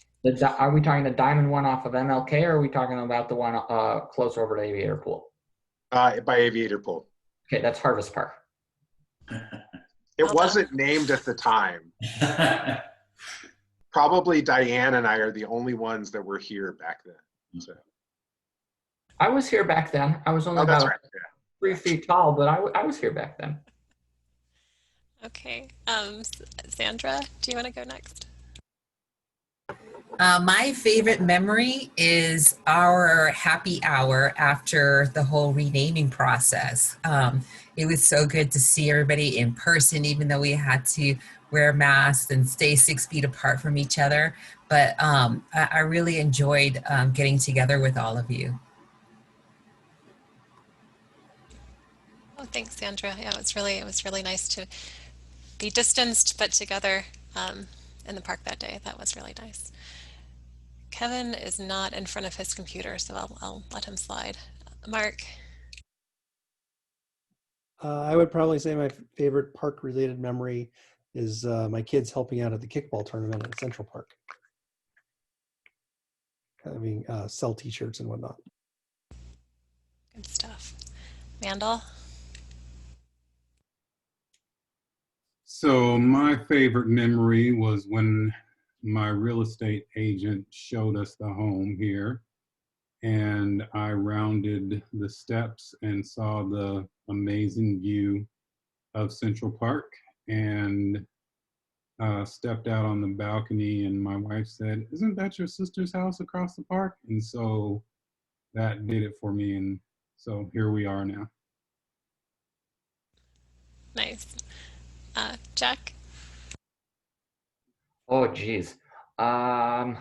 Are we talking the diamond one off of MLK, or are we talking about the one closer over to Aviator Pool? By Aviator Pool. Okay, that's Harvest Park. It wasn't named at the time. Probably Diane and I are the only ones that were here back then. So. I was here back then. I was only about 3 feet tall, but I was here back then. Okay. Sandra, do you want to go next? My favorite memory is our happy hour after the whole renaming process. It was so good to see everybody in person, even though we had to wear masks and stay 6 feet apart from each other. But I really enjoyed getting together with all of you. Oh, thanks, Sandra. Yeah, it was really nice to be distanced but together in the park that day. That was really nice. Kevin is not in front of his computer, so I'll let him slide. Mark. I would probably say my favorite park-related memory is my kids helping out at the kickball tournament at Central Park. Having sell t-shirts and whatnot. Good stuff. Mandel? So my favorite memory was when my real estate agent showed us the home here, and I rounded the steps and saw the amazing view of Central Park, and stepped out on the balcony, and my wife said, "Isn't that your sister's house across the park?" And so that did it for me, and so here we are now. Nice. Jack? Oh, geez. My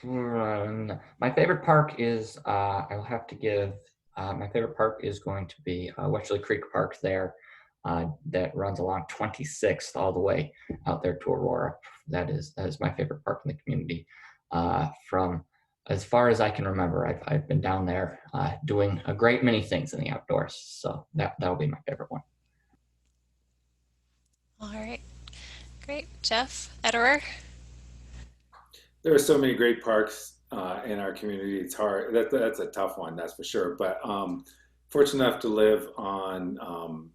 My favorite park is, I'll have to give, my favorite park is going to be Westerly Creek Park there, that runs along 26th all the way out there to Aurora. That is my favorite park in the community. From as far as I can remember, I've been down there doing a great many things in the outdoors. So that'll be my favorite one. All right, great. Jeff, Ederer? There are so many great parks in our community. It's hard. That's a tough one, that's for sure. But fortunate enough to live on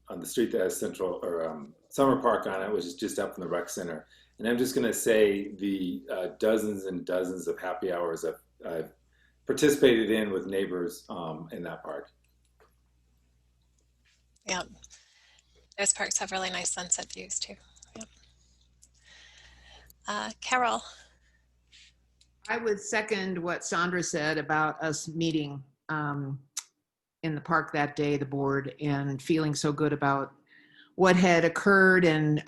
the street that has Central or Summer Park on it, which is just up from the rec center. And I'm just going to say the dozens and dozens of happy hours I've participated in with neighbors in that park. Yeah, those parks have really nice sunset views too. Yep. Carol? I would second what Sandra said about us meeting in the park that day, the board, and feeling so good about what had occurred and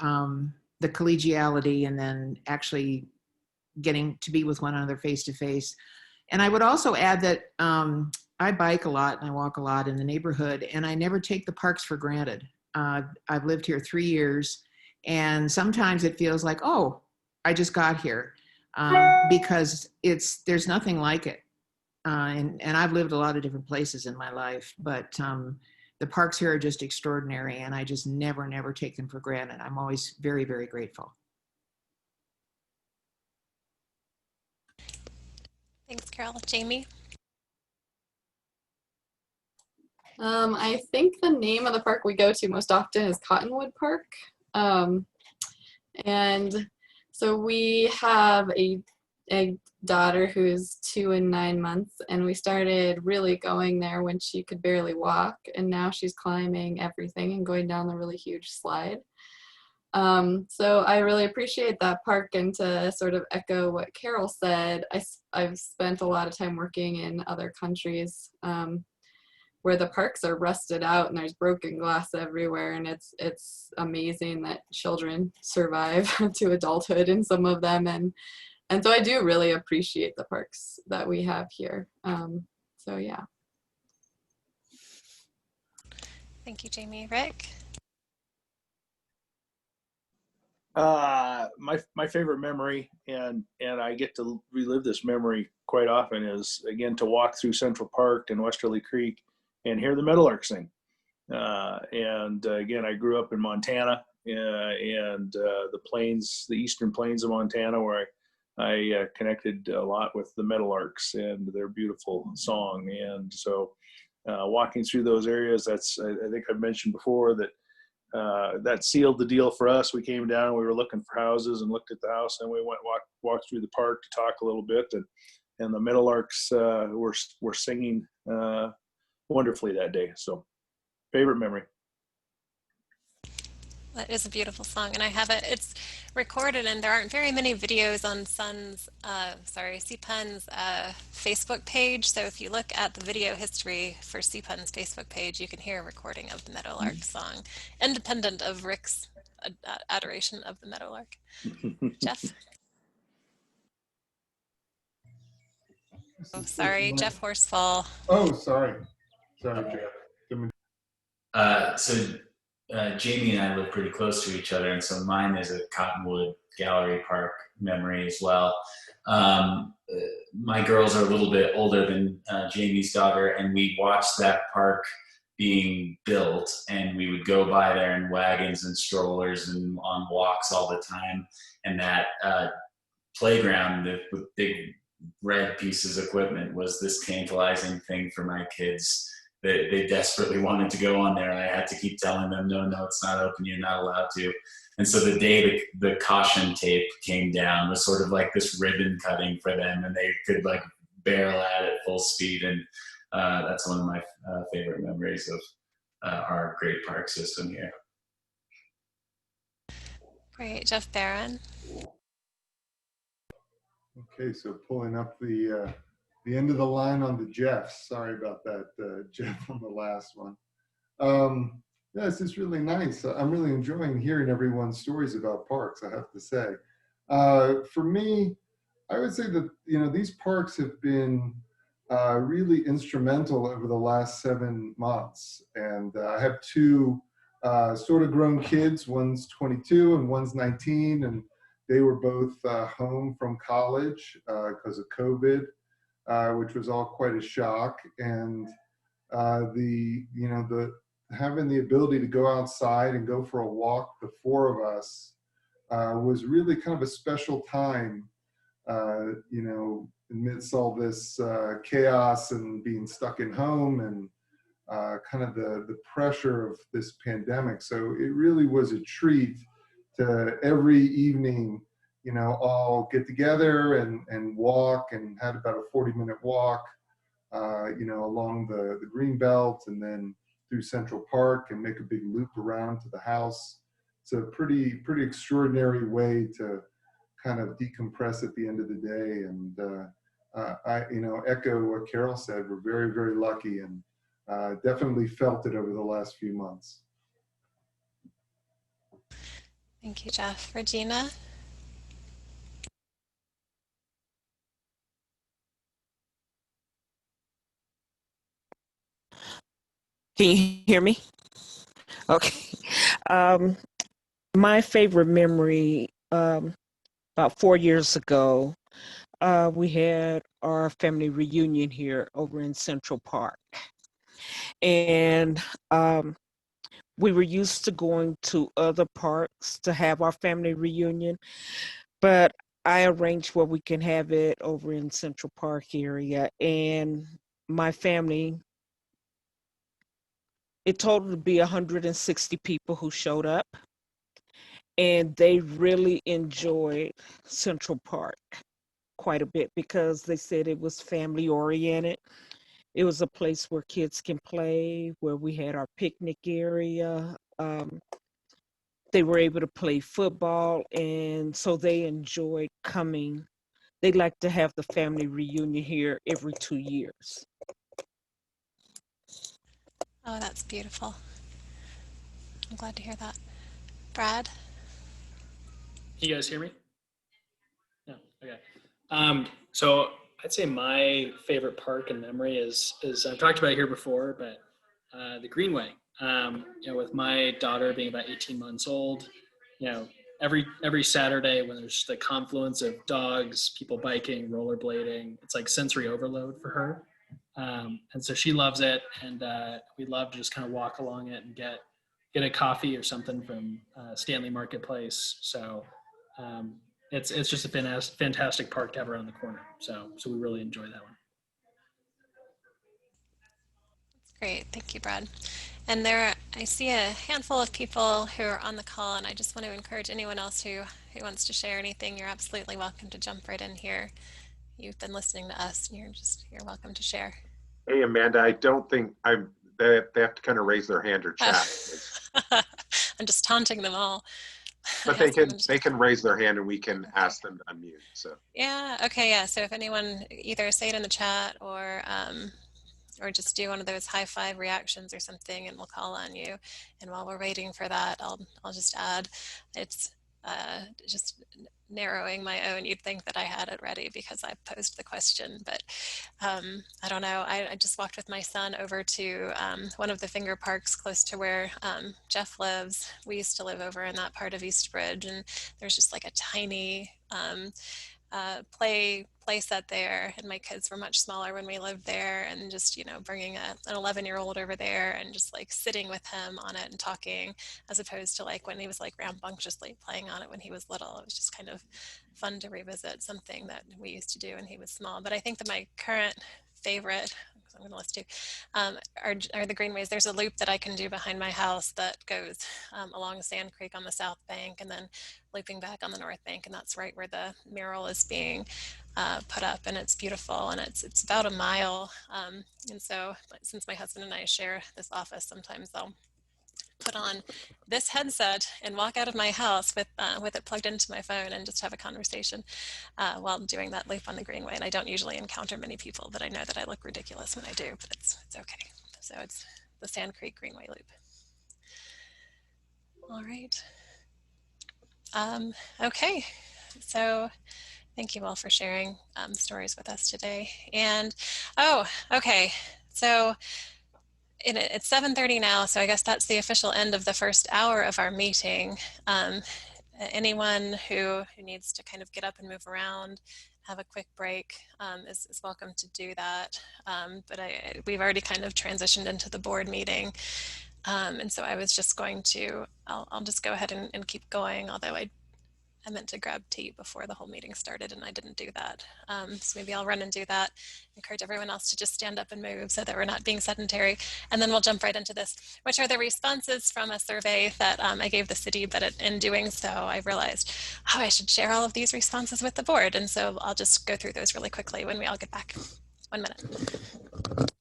the collegiality, and then actually getting to be with one another face to face. And I would also add that I bike a lot and I walk a lot in the neighborhood, and I never take the parks for granted. I've lived here 3 years, and sometimes it feels like, oh, I just got here. Because there's nothing like it. And I've lived a lot of different places in my life, but the parks here are just extraordinary, and I just never take them for granted. I'm always very, very grateful. Thanks, Carol. Jamie? I think the name of the park we go to most often is Cottonwood Park. And so we have a daughter who's 2 and 9 months, and we started really going there when she could barely walk, and now she's climbing everything and going down the really huge slide. So I really appreciate that park, and to sort of echo what Carol said, I've spent a lot of time working in other countries where the parks are rusted out and there's broken glass everywhere, and it's amazing that children survive to adulthood in some of them, and so I do really appreciate the parks that we have here. So yeah. Thank you, Jamie. Rick? My favorite memory, and I get to relive this memory quite often, is again to walk through Central Park and Westerly Creek and hear the meadowlarks sing. And again, I grew up in Montana and the plains, the eastern plains of Montana, where I connected a lot with the meadowlarks and their beautiful song. And so walking through those areas, I think I've mentioned before that that sealed the deal for us. We came down, we were looking for houses and looked at the house, and we walked through the park to talk a little bit, and the meadowlarks were singing wonderfully that day. So favorite memory. That is a beautiful song, and I have it. It's recorded, and there aren't very many videos on CPUN's Facebook page. So if you look at the video history for CPUN's Facebook page, you can hear a recording of the Meadowlark song, independent of Rick's adoration of the Meadowlark. Jeff? Oh, sorry, Jeff Horsfall. Oh, sorry. Sorry, Jeff. Jamie and I live pretty close to each other, and so mine is a Cottonwood Gallery Park memory as well. My girls are a little bit older than Jamie's daughter, and we watched that park being built, and we would go by there in wagons and strollers and on walks all the time. And that playground with big red pieces of equipment was this tantalizing thing for my kids. They desperately wanted to go on there, and I had to keep telling them, no, it's not open, you're not allowed to. And so the day the caution tape came down was sort of like this ribbon cutting for them, and they could like barrel at it full speed. And that's one of my favorite memories of our great park system here. Great. Jeff Barron? Okay, so pulling up the end of the line on the Jeffs. Sorry about that, Jeff, on the last one. Yeah, this is really nice. I'm really enjoying hearing everyone's stories about parks, I have to say. For me, I would say that, these parks have been really instrumental over the last 7 months. And I have two sort of grown kids. One's 22 and one's 19. And they were both home from college because of COVID, which was all quite a shock. And the having the ability to go outside and go for a walk, the four of us, was really kind of a special time, amidst all this chaos and being stuck in home and kind of the pressure of this pandemic. So it really was a treat to every evening, all get together and walk, and had about a 40-minute walk, along the green belt and then through Central Park and make a big loop around to the house. It's a pretty extraordinary way to kind of decompress at the end of the day. And I echo what Carol said. We're very, very lucky, and definitely felt it over the last few months. Thank you, Jeff. Regina? Can you hear me? Okay. My favorite memory, about 4 years ago, we had our family reunion here over in Central Park. And we were used to going to other parks to have our family reunion, but I arranged where we can have it over in Central Park area. And my family, it totaled to be 160 people who showed up, and they really enjoyed Central Park quite a bit because they said it was family oriented. It was a place where kids can play, where we had our picnic area. They were able to play football, and so they enjoyed coming. They like to have the family reunion here every 2 years. Oh, that's beautiful. I'm glad to hear that. Brad? Can you guys hear me? No. Okay. So I'd say my favorite park in memory is I've talked about it here before, but the Greenway. With my daughter being about 18 months old, every Saturday when there's the confluence of dogs, people biking, rollerblading, it's like sensory overload for her. And so she loves it, and we love to just kind of walk along it and get a coffee or something from Stanley Marketplace. So it's just a fantastic park to have around the corner. So we really enjoy that one. That's great. Thank you, Brad. And I see a handful of people who are on the call, and I just want to encourage anyone else who wants to share anything. You're absolutely welcome to jump right in here. You've been listening to us, and you're welcome to share. Hey, Amanda, I don't think they have to kind of raise their hand or chat. I'm just taunting them all. But they can raise their hand and we can ask them to unmute. So yeah, okay, yeah. So if anyone, either say it in the chat or just do one of those high five reactions or something, and we'll call on you. And while we're waiting for that, I'll just add, it's just narrowing my own. You'd think that I had it ready because I posed the question, but I don't know. I just walked with my son over to one of the finger parks close to where Jeff lives. We used to live over in that part of Eastbridge, and there's just like a tiny play set there, and my kids were much smaller when we lived there, and just bringing an 11-year-old over there and just like sitting with him on it and talking, as opposed to like when he was like rambunctiously playing on it when he was little. It was just kind of fun to revisit something that we used to do when he was small. But I think that my current favorite, I'm going to list two, are the greenways. There's a loop that I can do behind my house that goes along Sand Creek on the south bank and then looping back on the north bank, and that's right where the mural is being put up, and it's beautiful, and it's about a mile. And so since my husband and I share this office, sometimes I'll put on this headset and walk out of my house with it plugged into my phone and just have a conversation while doing that loop on the Greenway. And I don't usually encounter many people, but I know that I look ridiculous when I do, but it's okay. So it's the Sand Creek Greenway loop. All right. Okay, so Thank you all for sharing stories with us today. And, oh, okay. So it's 7:30 now, so I guess that's the official end of the first hour of our meeting. Anyone who needs to kind of get up and move around, have a quick break, is welcome to do that. But we've already kind of transitioned into the board meeting. And so I was just going to, I'll just go ahead and keep going, although I meant to grab tea before the whole meeting started and I didn't do that. So maybe I'll run and do that. Encourage everyone else to just stand up and move so that we're not being sedentary. And then we'll jump right into this, which are the responses from a survey that I gave the city, but in doing so, I realized, oh, I should share all of these responses with the board. And so I'll just go through those really quickly when we all get back. 1 minute.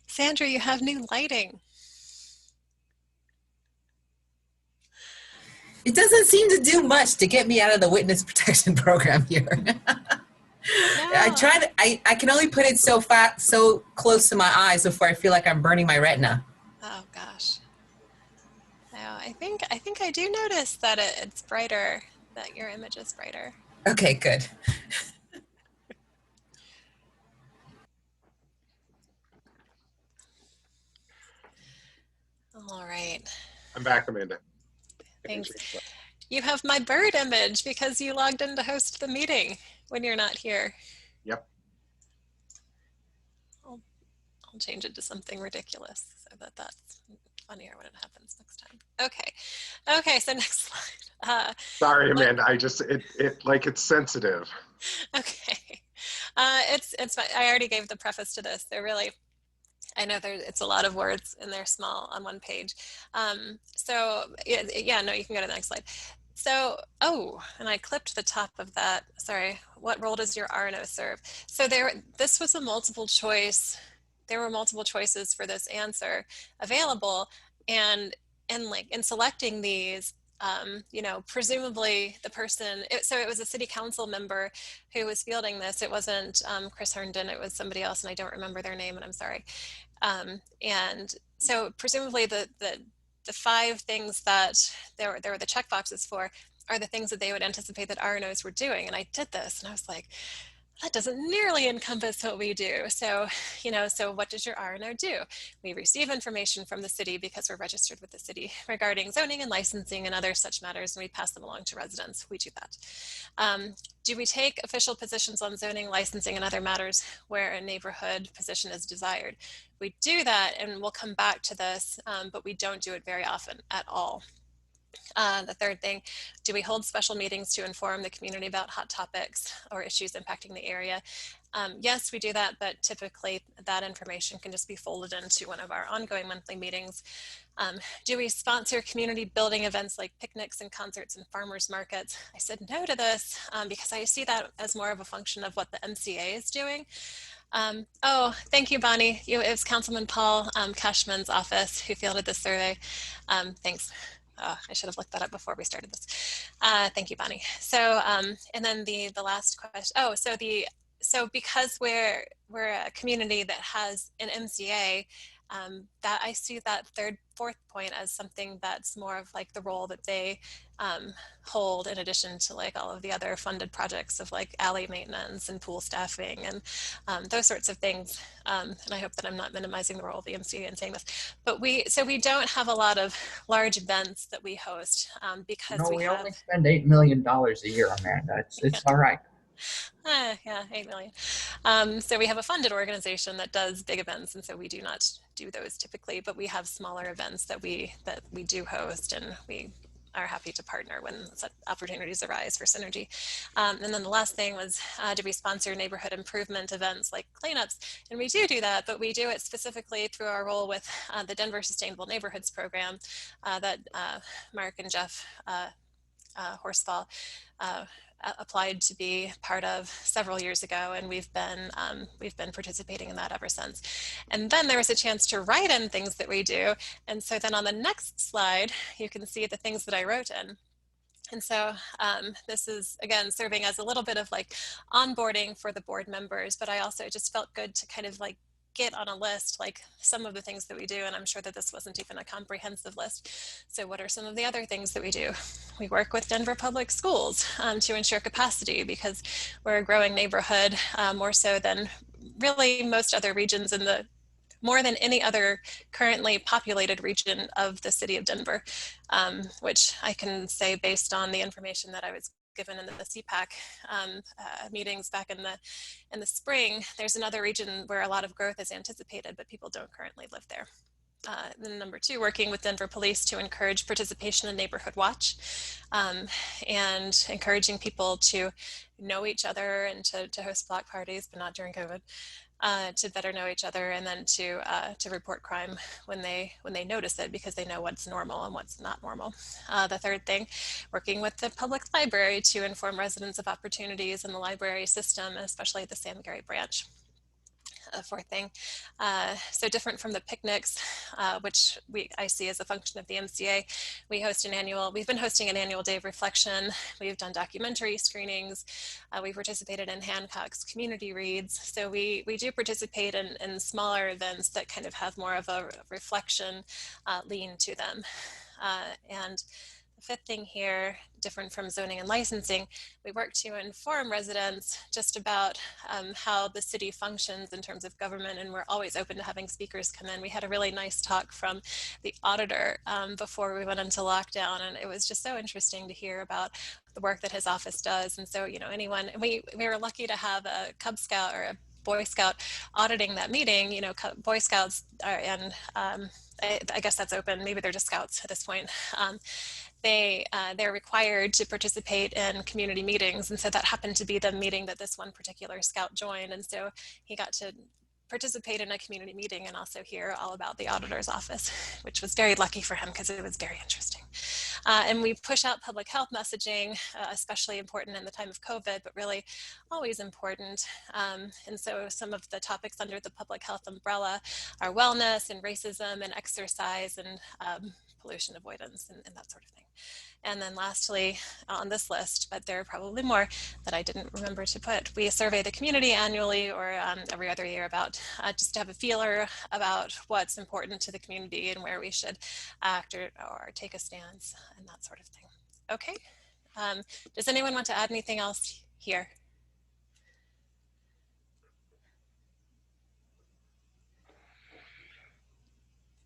Sandra, you have new lighting. It doesn't seem to do much to get me out of the witness protection program here. I can only put it so close to my eyes before I feel like I'm burning my retina. Oh gosh. No, I think I do notice that it's brighter, that your image is brighter. Okay, good. All right. I'm back, Amanda. Thanks. You have my bird image because you logged in to host the meeting when you're not here. Yep. I'll change it to something ridiculous so that's funnier when it happens next time. Okay, so next slide. Sorry, Amanda, it's sensitive. Okay. It's fine. I already gave the preface to this. I know it's a lot of words and they're small on one page. So yeah, no, you can go to the next slide. So, and I clipped the top of that. Sorry, what role does your RNO serve? So this was a multiple choice. There were multiple choices for this answer available. And like in selecting these, presumably the person, so it was a city council member who was fielding this. It wasn't Chris Herndon, it was somebody else, and I don't remember their name, and I'm sorry. And so presumably the 5 things that there were the check boxes for are the things that they would anticipate that RNOs were doing. And I did this and I was like, that doesn't nearly encompass what we do. So, so what does your RNO do? We receive information from the city because we're registered with the city regarding zoning and licensing and other such matters, and we pass them along to residents. We do that. Do we take official positions on zoning, licensing, and other matters where a neighborhood position is desired? We do that, and we'll come back to this, but we don't do it very often at all. The third thing, do we hold special meetings to inform the community about hot topics or issues impacting the area? Yes, we do that, but typically that information can just be folded into one of our ongoing monthly meetings. Do we sponsor community building events like picnics and concerts and farmers markets? I said no to this because I see that as more of a function of what the MCA is doing. Thank you, Bonnie. It was Councilman Paul Cashman's office who fielded this survey. Thanks. I should have looked that up before we started this. Thank you, Bonnie. So, and then the last question. So because we're a community that has an MCA, that I see that fourth point as something that's more of like the role that they hold in addition to like all of the other funded projects of like alley maintenance and pool staffing and those sorts of things. And I hope that I'm not minimizing the role of the MCA in saying this, but we don't have a lot of large events that we host because No, we we have only spend $8 million a year, Amanda. It's all right. yeah, 8 million. So we have a funded organization that does big events, and so we do not do those typically, but we have smaller events that we do host, and we are happy to partner when such opportunities arise for synergy. And then the last thing was, do we sponsor neighborhood improvement events like cleanups? And we do that, but we do it specifically through our role with the Denver Sustainable Neighborhoods Program that Mark and Jeff Horsfall applied to be part of several years ago, and we've been participating in that ever since. And then there was a chance to write in things that we do, and so then on the next slide you can see the things that I wrote in. And so this is, again, serving as a little bit of like onboarding for the board members, but I also just felt good to kind of like get on a list like some of the things that we do, and I'm sure that this wasn't even a comprehensive list. So what are some of the other things that we do? We work with Denver Public Schools to ensure capacity because we're a growing neighborhood, more so than really most other regions in the more than any other currently populated region of the city of Denver, which I can say based on the information that I was given in the CPAC meetings back in the spring. There's another region where a lot of growth is anticipated, but people don't currently live there. Then number two, working with Denver Police to encourage participation in Neighborhood Watch and encouraging people to know each other and to host block parties, but not during COVID. To better know each other, and then to report crime when they notice it, because they know what's normal and what's not normal. The third thing, working with the public library to inform residents of opportunities in the library system, especially at the Sam Gary branch. Fourth thing, so different from the picnics, which I see as a function of the MCA, we've been hosting an annual day of reflection. We've done documentary screenings. We participated in Hancock's community reads. So we do participate in smaller events that kind of have more of a reflection lean to them. And the fifth thing here, different from zoning and licensing, we work to inform residents just about how the city functions in terms of government, and we're always open to having speakers come in. We had a really nice talk from the auditor before we went into lockdown, and it was just so interesting to hear about the work that his office does. And so, you know, anyone, we were lucky to have a Cub Scout or a Boy Scout auditing that meeting. You know, Boy Scouts are, and I guess that's open, maybe they're just Scouts at this point. They're required to participate in community meetings, and so that happened to be the meeting that this one particular Scout joined, and so he got to participate in a community meeting and also hear all about the auditor's office, which was very lucky for him because it was very interesting. And we push out public health messaging, especially important in the time of COVID, but really always important. And so some of the topics under the public health umbrella are wellness and racism and exercise and pollution avoidance and that sort of thing. And then lastly, on this list, but there are probably more that I didn't remember to put, we survey the community annually or every other year about just to have a feeler about what's important to the community and where we should act or take a stance and that sort of thing. Okay, does anyone want to add anything else here?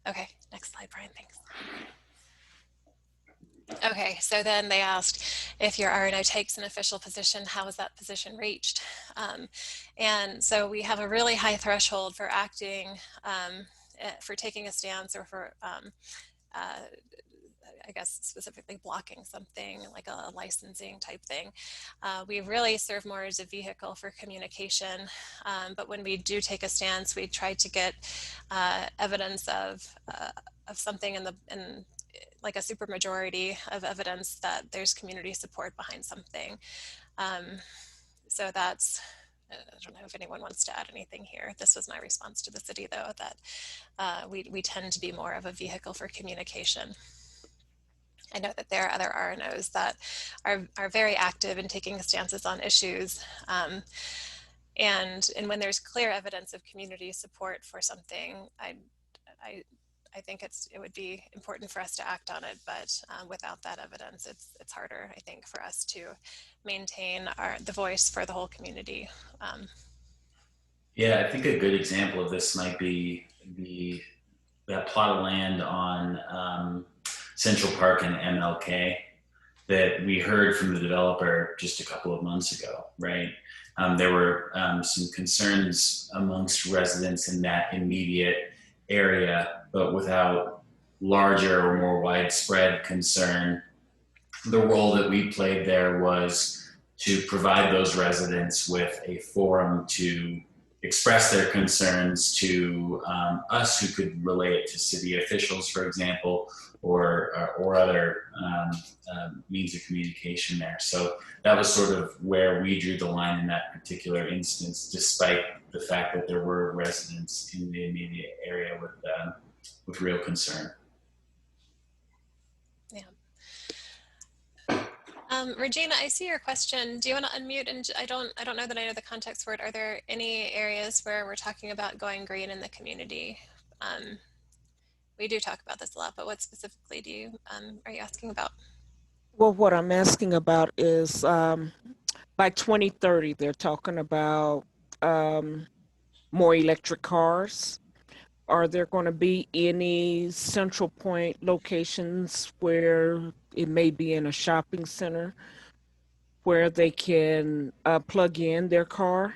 Okay, next slide, Brian, thanks. Okay, so then they asked if your RNO takes an official position, how is that position reached? And so we have a really high threshold for acting, for taking a stance, or for, I guess, specifically blocking something like a licensing type thing. We really serve more as a vehicle for communication, but when we do take a stance, we try to get evidence of something in like a supermajority of evidence that there's community support behind something. So that's, I don't know if anyone wants to add anything here. This was my response to the city, though, that we tend to be more of a vehicle for communication. I know that there are other RNOs that are very active in taking stances on issues. And when there's clear evidence of community support for something, I think it would be important for us to act on it, but without that evidence, it's harder, I think, for us to maintain the voice for the whole community. Yeah, I think a good example of this might be that plot of land on Central Park and MLK that we heard from the developer just a couple of months ago, right? There were some concerns amongst residents in that immediate area, but without larger or more widespread concern. The role that we played there was to provide those residents with a forum to express their concerns to us, who could relay it to city officials, for example, or other means of communication there. So that was sort of where we drew the line in that particular instance, despite the fact that there were residents in the immediate area with real concern. Yeah. Regina, I see your question. Do you want to unmute? And I don't know that I know the context for it. Are there any areas where we're talking about going green in the community? We do talk about this a lot, but what specifically are you asking about? Well, what I'm asking about is by 2030, they're talking about more electric cars. Are there going to be any central point locations where it may be in a shopping center where they can plug in their car?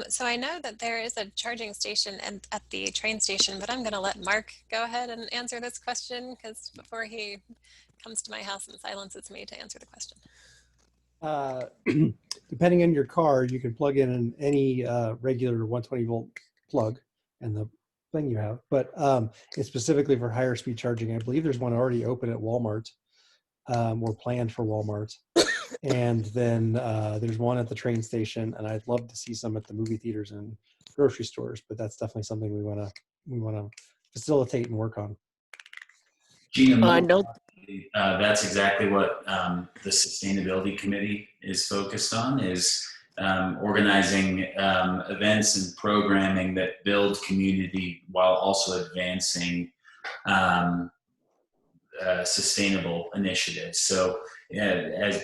So I know that there is a charging station at the train station, but I'm going to let Mark go ahead and answer this question, because before he comes to my house and silences me to answer the question. Depending on your car, you can plug in any regular 120 volt plug and the thing you have, but it's specifically for higher speed charging. I believe there's one already open at Walmart, or planned for Walmart. And then there's one at the train station, and I'd love to see some at the movie theaters and grocery stores, but that's definitely something we want to facilitate and work on. Gina, I know that's exactly what the Sustainability Committee is focused on, is organizing events and programming that build community while also advancing sustainable initiatives. So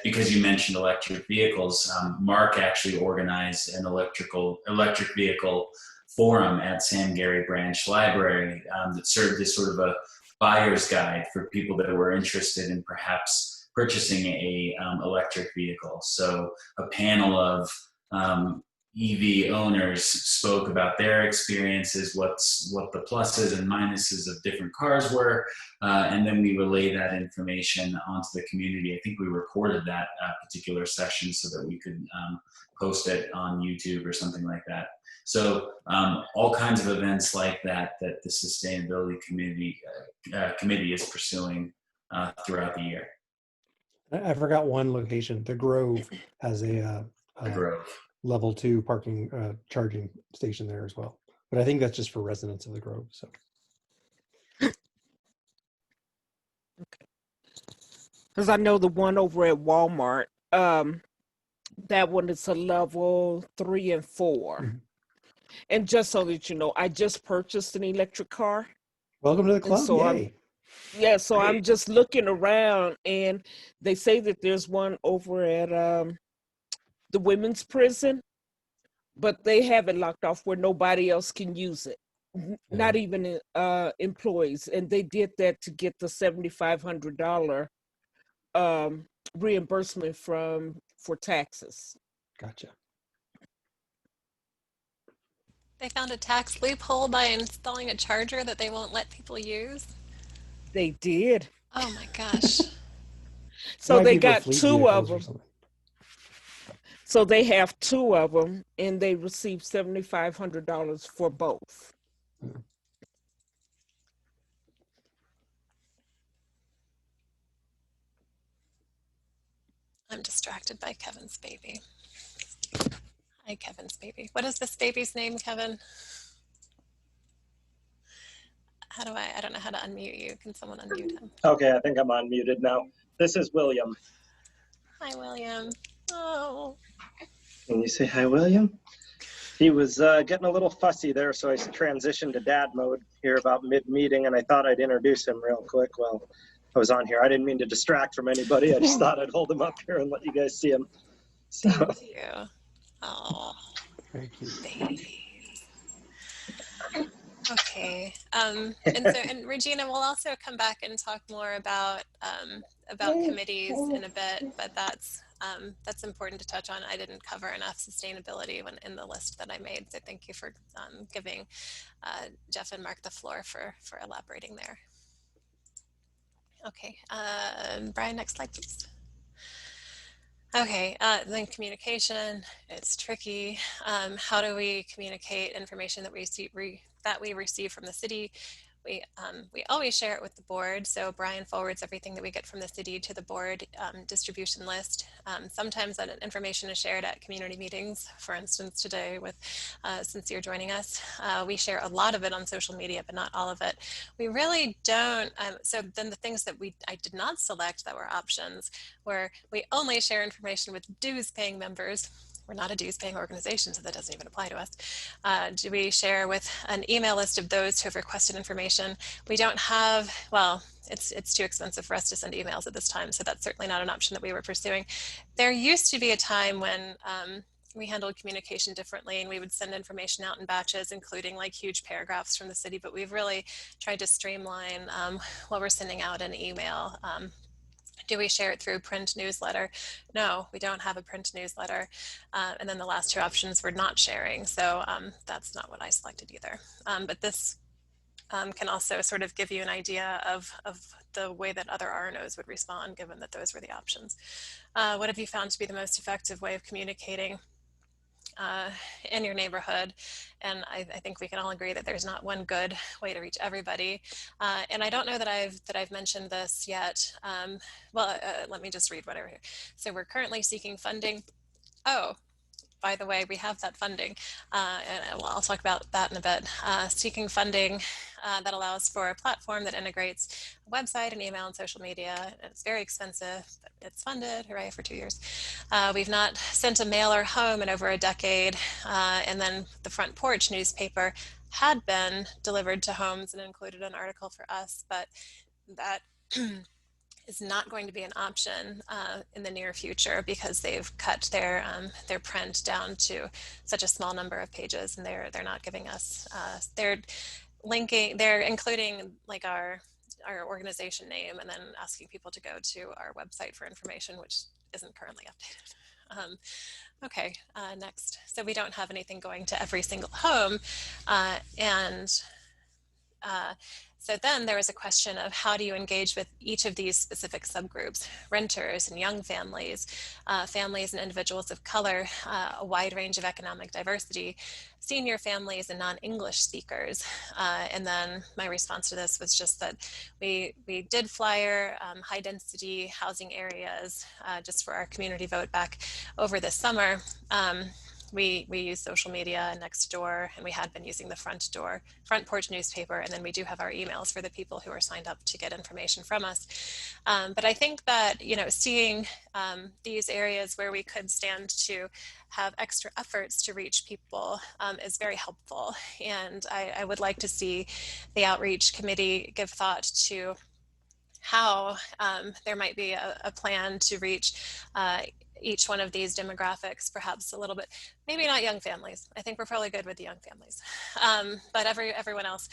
because you mentioned electric vehicles, Mark actually organized an electric vehicle forum at Sam Gary Branch Library that served as sort of a buyer's guide for people that were interested in perhaps purchasing a electric vehicle. So a panel of EV owners spoke about their experiences, what the pluses and minuses of different cars were, and then we relayed that information onto the community. I think we recorded that particular session so that we could post it on YouTube or something like that. So all kinds of events like that the Sustainability Committee is pursuing throughout the year. I forgot one location. The Grove has a level 2 parking charging station there as well, but I think that's just for residents of the Grove. So, because I know the one over at Walmart, that one is a level 3 and 4. Mm-hmm. And just so that you know, I just purchased an electric car. Welcome to the club. So Yay. So I'm just looking around, and they say that there's one over at the women's prison, but they have it locked off where nobody else can use it, not even employees. And they did that to get the $7,500 reimbursement for taxes. Gotcha. They found a tax loophole by installing a charger that they won't let people use? They did. Oh my gosh. So they got 2 of them. So they have 2 of them, and they received $7,500 for both. I'm distracted by Kevin's baby. Hi, Kevin's baby. What is this baby's name, Kevin? I don't know how to unmute you. Can someone unmute him? Okay, I think I'm unmuted now. This is William. Hi, William. Oh. Can you say hi, William? He was getting a little fussy there, so I transitioned to dad mode here about mid-meeting, and I thought I'd introduce him real quick while I was on here. I didn't mean to distract from anybody. I just thought I'd hold him up here and let you guys see him. So. Thank you. Oh, thank you. Babies. Okay. And Regina, we'll also come back and talk more about committees in a bit, but that's important to touch on. I didn't cover enough sustainability when in the list that I made, so thank you for giving Jeff and Mark the floor for elaborating there. Okay, Brian, next slide, please. Okay, then communication, it's tricky. How do we communicate information that we receive from the city? We always share it with the board. So Brian forwards everything that we get from the city to the board distribution list. Sometimes that information is shared at community meetings. For instance, today with since you're joining us, we share a lot of it on social media, but not all of it. We really don't. So then the things that I did not select that were options were we only share information with dues paying members. We're not a dues-paying organization, so that doesn't even apply to us. Do we share with an email list of those who have requested information? We don't have, well, it's too expensive for us to send emails at this time, so that's certainly not an option that we were pursuing. There used to be a time when we handled communication differently, and we would send information out in batches, including like huge paragraphs from the city, but we've really tried to streamline what we're sending out in email. Do we share it through print newsletter? No, we don't have a print newsletter. And then the last two options were not sharing. So that's not what I selected either. But this can also sort of give you an idea of the way that other RNOs would respond, given that those were the options. What have you found to be the most effective way of communicating in your neighborhood? And I think we can all agree that there's not one good way to reach everybody. And I don't know that I've mentioned this yet. Let me just read whatever here. So we're currently seeking funding. Oh, by the way, we have that funding, and I'll talk about that in a bit. Seeking funding that allows for a platform that integrates a website and email and social media. It's very expensive, but it's funded. Hooray for 2 years. We've not sent a mailer home in over a decade, and then the Front Porch newspaper had been delivered to homes and included an article for us, but that is not going to be an option in the near future because they've cut their print down to such a small number of pages, and they're not giving us they're including like our organization name and then asking people to go to our website for information, which isn't currently updated. Okay, next. So we don't have anything going to every single home, so then there was a question of how do you engage with each of these specific subgroups: renters and young families, families and individuals of color, a wide range of economic diversity, senior families and non-English speakers. And then my response to this was just that we did flyer high density housing areas just for our community vote back over the summer. We use social media next door, and we had been using the Front Porch newspaper, and then we do have our emails for the people who are signed up to get information from us. But I think that, seeing these areas where we could stand to have extra efforts to reach people is very helpful. And I would like to see the outreach committee give thought to how there might be a plan to reach each one of these demographics, perhaps a little bit, maybe not young families. I think we're probably good with the young families, but everyone else,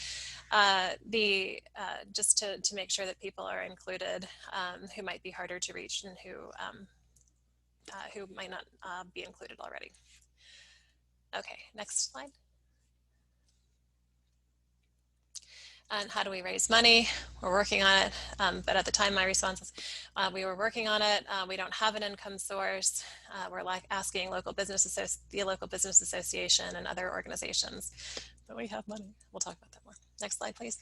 just to make sure that people are included who might be harder to reach and who might not be included already. Okay, next slide. And how do we raise money? We're working on it, but at the time my response was we were working on it. We don't have an income source. We're asking the local business association and other organizations, but we have money. We'll talk about that more. Next slide, please.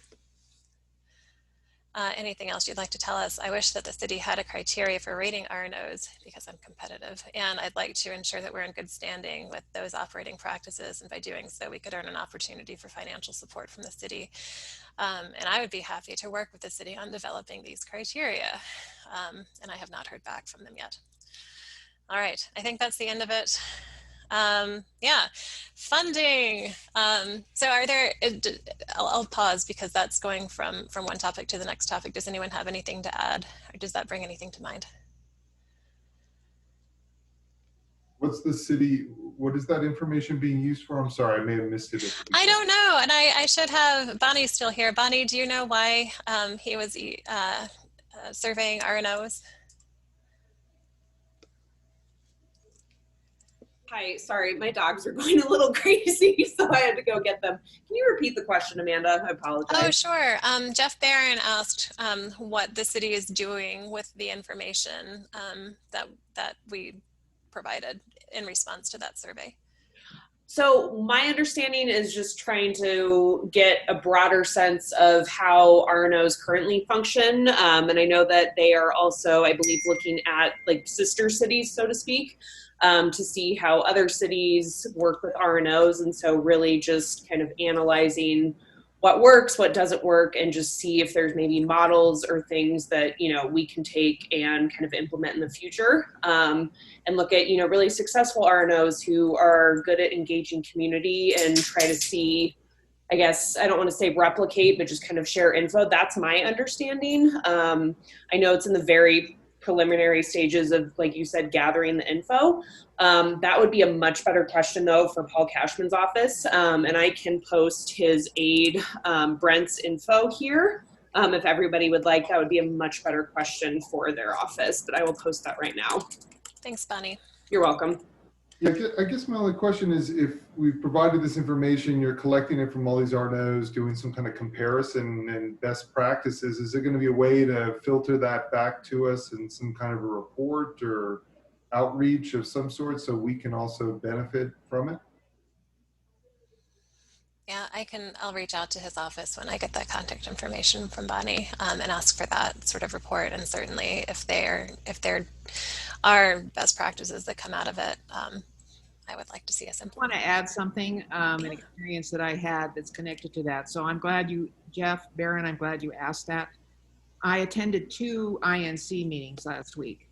Anything else you'd like to tell us? I wish that the city had a criteria for rating RNOs because I'm competitive, and I'd like to ensure that we're in good standing with those operating practices, and by doing so we could earn an opportunity for financial support from the city. And I would be happy to work with the city on developing these criteria, and I have not heard back from them yet. All right, I think that's the end of it. Yeah, funding. So are there, I'll pause because that's going from one topic to the next topic. Does anyone have anything to add, or does that bring anything to mind? What's the city, what is that information being used for? I'm sorry, I may have missed it. I don't know, and I should have Bonnie still here. Bonnie, do you know why he was surveying RNOs? Hi, sorry, my dogs are going a little crazy, so I had to go get them. Can you repeat the question, Amanda? I apologize. Oh, sure. Jeff Barron asked what the city is doing with the information that we provided in response to that survey. So my understanding is just trying to get a broader sense of how RNOs currently function. And I know that they are also, I believe, looking at like sister cities, so to speak, to see how other cities work with RNOs. And so really just kind of analyzing what works, what doesn't work, and just see if there's maybe models or things that, you know, we can take and kind of implement in the future. And look at, you know, really successful RNOs who are good at engaging community and try to see, I guess, I don't want to say replicate, but just kind of share info. That's my understanding. I know it's in the very preliminary stages of, like you said, gathering the info. That would be a much better question, though, for Paul Cashman's office. And I can post his aide, Brent's info here. If everybody would like, that would be a much better question for their office, but I will post that right now. Thanks, Bonnie. You're welcome. Yeah, I guess my only question is, if we've provided this information, you're collecting it from all these RNOs, doing some kind of comparison and best practices, is there going to be a way to filter that back to us in some kind of a report or outreach of some sort so we can also benefit from it? Yeah, I'll reach out to his office when I get that contact information from Bonnie and ask for that sort of report. And certainly if there are best practices that come out of it, I would like to see us implement. I want to add something, an experience that I had that's connected to that. So I'm glad you, Jeff Barron, I'm glad you asked that. I attended 2 INC meetings last week.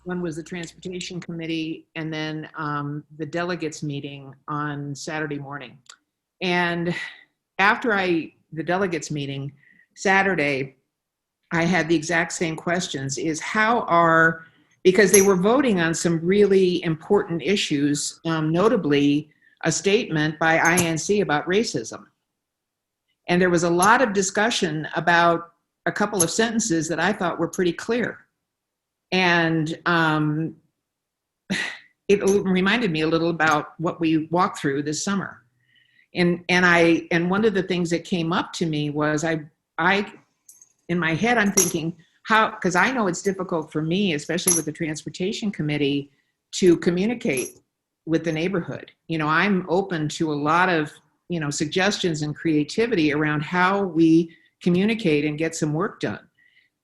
One was the Transportation Committee, and then the delegates meeting on Saturday morning. And after the delegates meeting Saturday, I had the exact same questions, is because they were voting on some really important issues, notably a statement by INC about racism. And there was a lot of discussion about a couple of sentences that I thought were pretty clear. And it reminded me a little about what we walked through this summer. And one of the things that came up to me was I in my head, I'm thinking, because I know it's difficult for me, especially with the Transportation Committee, to communicate with the neighborhood. You know, I'm open to a lot of, you know, suggestions and creativity around how we communicate and get some work done.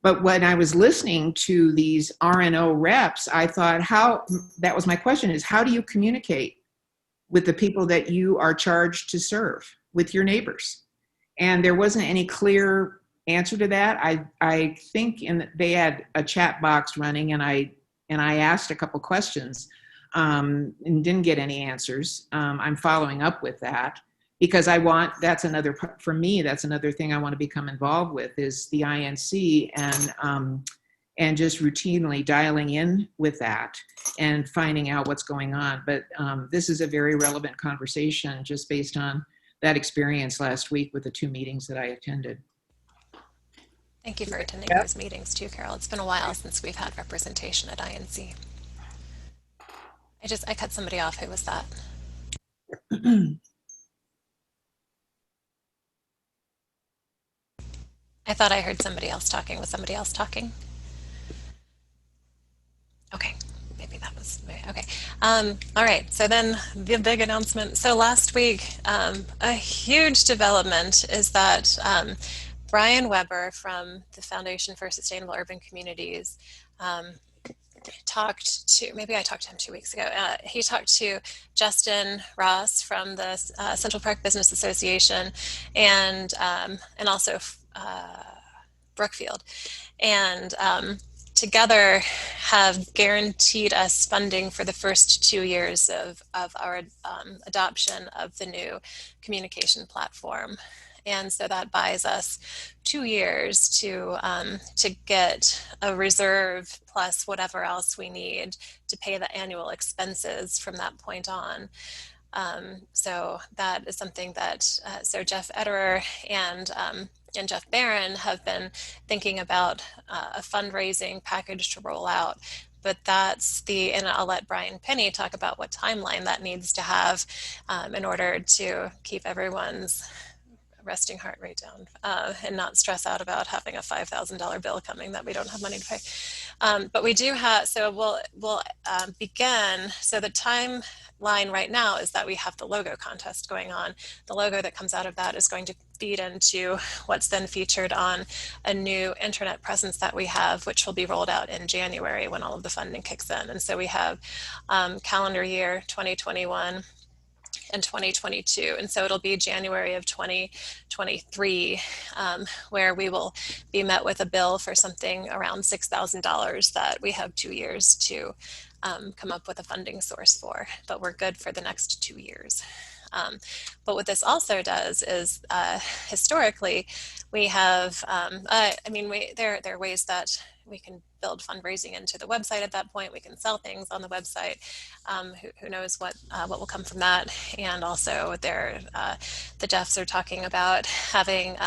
But when I was listening to these RNO reps, I thought, that was my question, is how do you communicate with the people that you are charged to serve, with your neighbors? And there wasn't any clear answer to that. I think they had a chat box running, and I asked a couple questions and didn't get any answers. I'm following up with that because that's another, for me, that's another thing I want to become involved with, is the INC and just routinely dialing in with that and finding out what's going on. But this is a very relevant conversation just based on that experience last week with the 2 meetings that I attended. Thank you for attending those meetings too, Carol. It's been a while since we've had representation at INC. I cut somebody off. Who was that? I thought I heard somebody else talking. Was somebody else talking? Okay, maybe that was, okay. All right, so then the big announcement. So last week, a huge development is that Brian Weber from the Foundation for Sustainable Urban Communities talked to, maybe I talked to him 2 weeks ago. He talked to Justin Ross from the Central Park Business Association and also Brookfield, and together have guaranteed us funding for the first 2 years of our adoption of the new communication platform. And so that buys us 2 years to get a reserve plus whatever else we need to pay the annual expenses from that point on. So that is something that, so Jeff Ederer and Jeff Barron have been thinking about a fundraising package to roll out. But that's and I'll let Brian Penny talk about what timeline that needs to have in order to keep everyone's resting heart rate down and not stress out about having a $5,000 bill coming that we don't have money to pay. But we do have, so we'll begin. So the timeline right now is that we have the logo contest going on. The logo that comes out of that is going to feed into what's then featured on a new internet presence that we have, which will be rolled out in January when all of the funding kicks in. And so we have calendar year 2021 and 2022. And so it'll be January of 2023 where we will be met with a bill for something around $6,000 that we have 2 years to come up with a funding source for, but we're good for the next 2 years. But what this also does is historically we have, there are ways that we can build fundraising into the website at that point. We can sell things on the website. Who knows what will come from that. And also the Jeffs are talking about having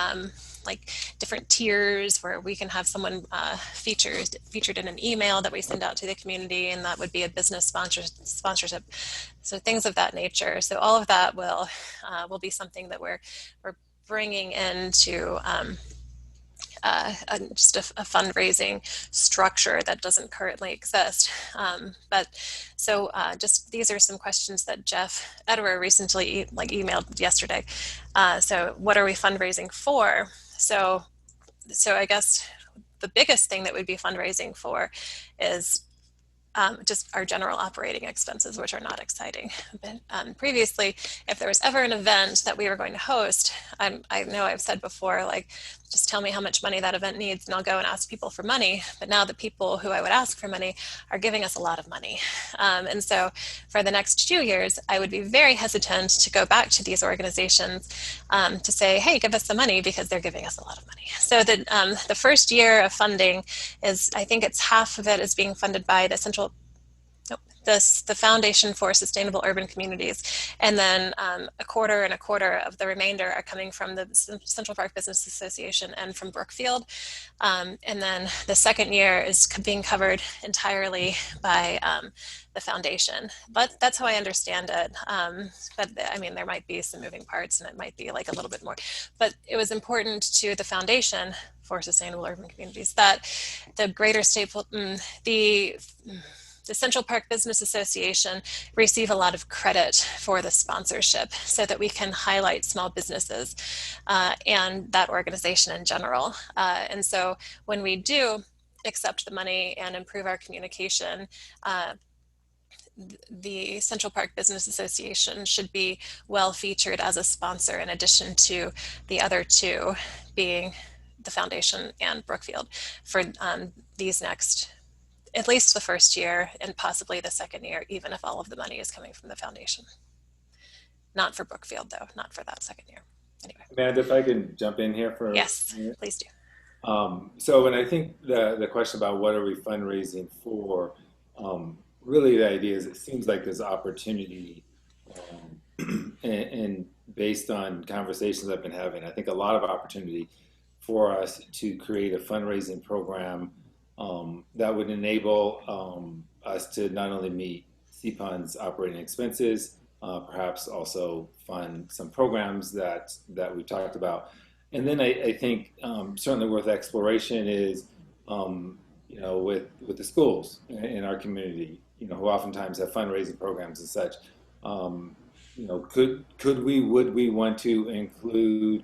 like different tiers where we can have someone featured in an email that we send out to the community, and that would be a business sponsorship. So things of that nature. So all of that will be something that we're bringing into just a fundraising structure that doesn't currently exist. But so just these are some questions that Jeff Ederer recently emailed yesterday. So what are we fundraising for? So I guess the biggest thing that we'd be fundraising for is just our general operating expenses, which are not exciting. But previously, if there was ever an event that we were going to host, I know I've said before, like, just tell me how much money that event needs and I'll go and ask people for money. But now the people who I would ask for money are giving us a lot of money. And so for the next 2 years, I would be very hesitant to go back to these organizations to say, hey, give us some money, because they're giving us a lot of money. So the first year of funding is, I think it's half of it is being funded by the the Foundation for Sustainable Urban Communities, and then a quarter of the remainder are coming from the Central Park Business Association and from Brookfield. And then the second year is being covered entirely by the foundation. But that's how I understand it. But I mean, there might be some moving parts, and it might be like a little bit more. But it was important to the Foundation for Sustainable Urban Communities that the greater the Central Park Business Association receive a lot of credit for the sponsorship, so that we can highlight small businesses and that organization in general. And so when we do accept the money and improve our communication, the Central Park Business Association should be well featured as a sponsor, in addition to the other two being the Foundation and Brookfield, for these next, at least the first year and possibly the second year, even if all of the money is coming from the foundation. Not for Brookfield, though, not for that second year. Anyway. Amanda, if I can jump in here for yes, please do. So when I think the question about what are we fundraising for, really the idea is it seems like there's opportunity, and based on conversations I've been having, I think a lot of opportunity for us to create a fundraising program that would enable us to not only meet CPUN's operating expenses, perhaps also fund some programs that we talked about. And then I think certainly worth exploration is, with the schools in our community, who oftentimes have fundraising programs and such. Would we want to include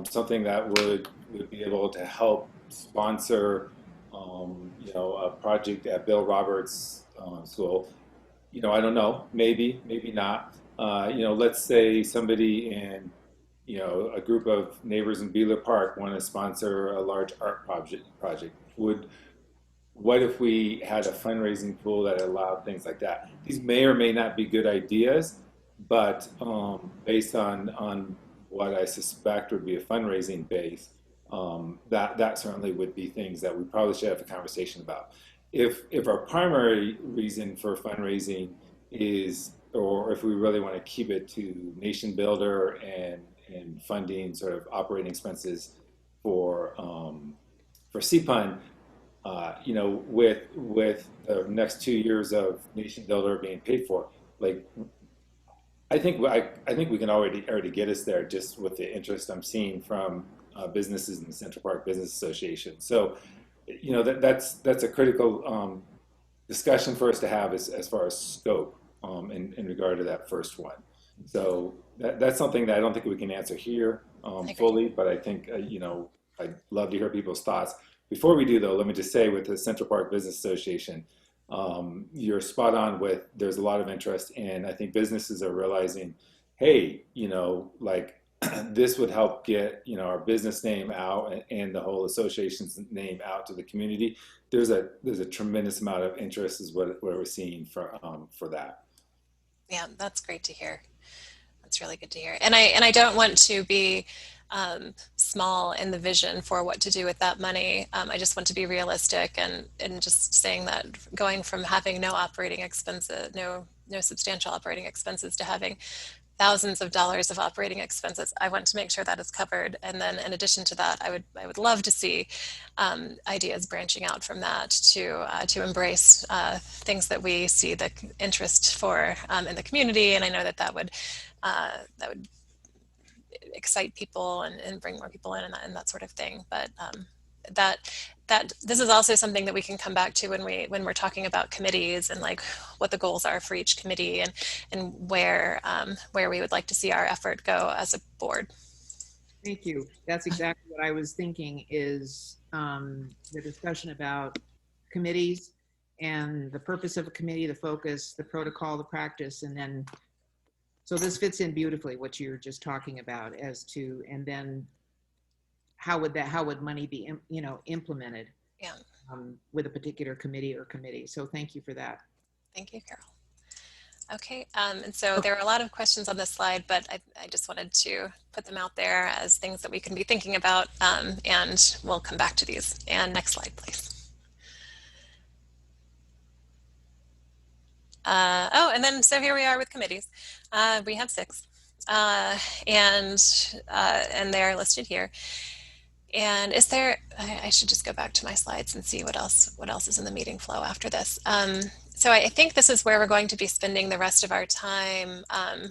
something that would be able to help sponsor a project at Bill Roberts School? I don't know, maybe not. Let's say somebody in, a group of neighbors in Beeler Park want to sponsor a large art project. Would what if we had a fundraising pool that allowed things like that? These may or may not be good ideas, but based on what I suspect would be a fundraising base, that certainly would be things that we probably should have a conversation about. If our primary reason for fundraising is, or if we really want to keep it to nation builder and funding sort of operating expenses for CPUN, you know, with the next 2 years of nation builder being paid for, like I think we can already get us there just with the interest I'm seeing from businesses in the Central Park Business Association. So, you know, that's a critical discussion for us to have as far as scope in regard to that first one. So that's something that I don't think we can answer here fully, but I think you know, I'd love to hear people's thoughts. Before we do though, let me just say with the Central Park Business Association, you're spot on with there's a lot of interest, and I think businesses are realizing, hey, you know, like this would help get, you know, our business name out and the whole association's name out to the community. There's a tremendous amount of interest is what we're seeing for that. Yeah, that's great to hear. That's really good to hear. And I don't want to be small in the vision for what to do with that money. I just want to be realistic and just saying that going from having no operating expenses, no substantial operating expenses, to having thousands of dollars of operating expenses, I want to make sure that is covered. And then in addition to that, I would love to see ideas branching out from that to embrace things that we see the interest for in the community. And I know that would excite people and bring more people in and that sort of thing. But that this is also something that we can come back to when we're talking about committees and like what the goals are for each committee and where we would like to see our effort go as a board. Thank you. That's exactly what I was thinking is the discussion about committees and the purpose of a committee, the focus, the protocol, the practice, and then so this fits in beautifully what you're just talking about as to, and then how would money be, you know, implemented with a particular committee or committee. So thank you for that. Thank you, Carol. Okay, and so there are a lot of questions on this slide, but I just wanted to put them out there as things that we can be thinking about, and we'll come back to these. And next slide, please. And then so here we are with committees. We have 6, and they're listed here. And is there? I should just go back to my slides and see what else is in the meeting flow after this. So I think this is where we're going to be spending the rest of our time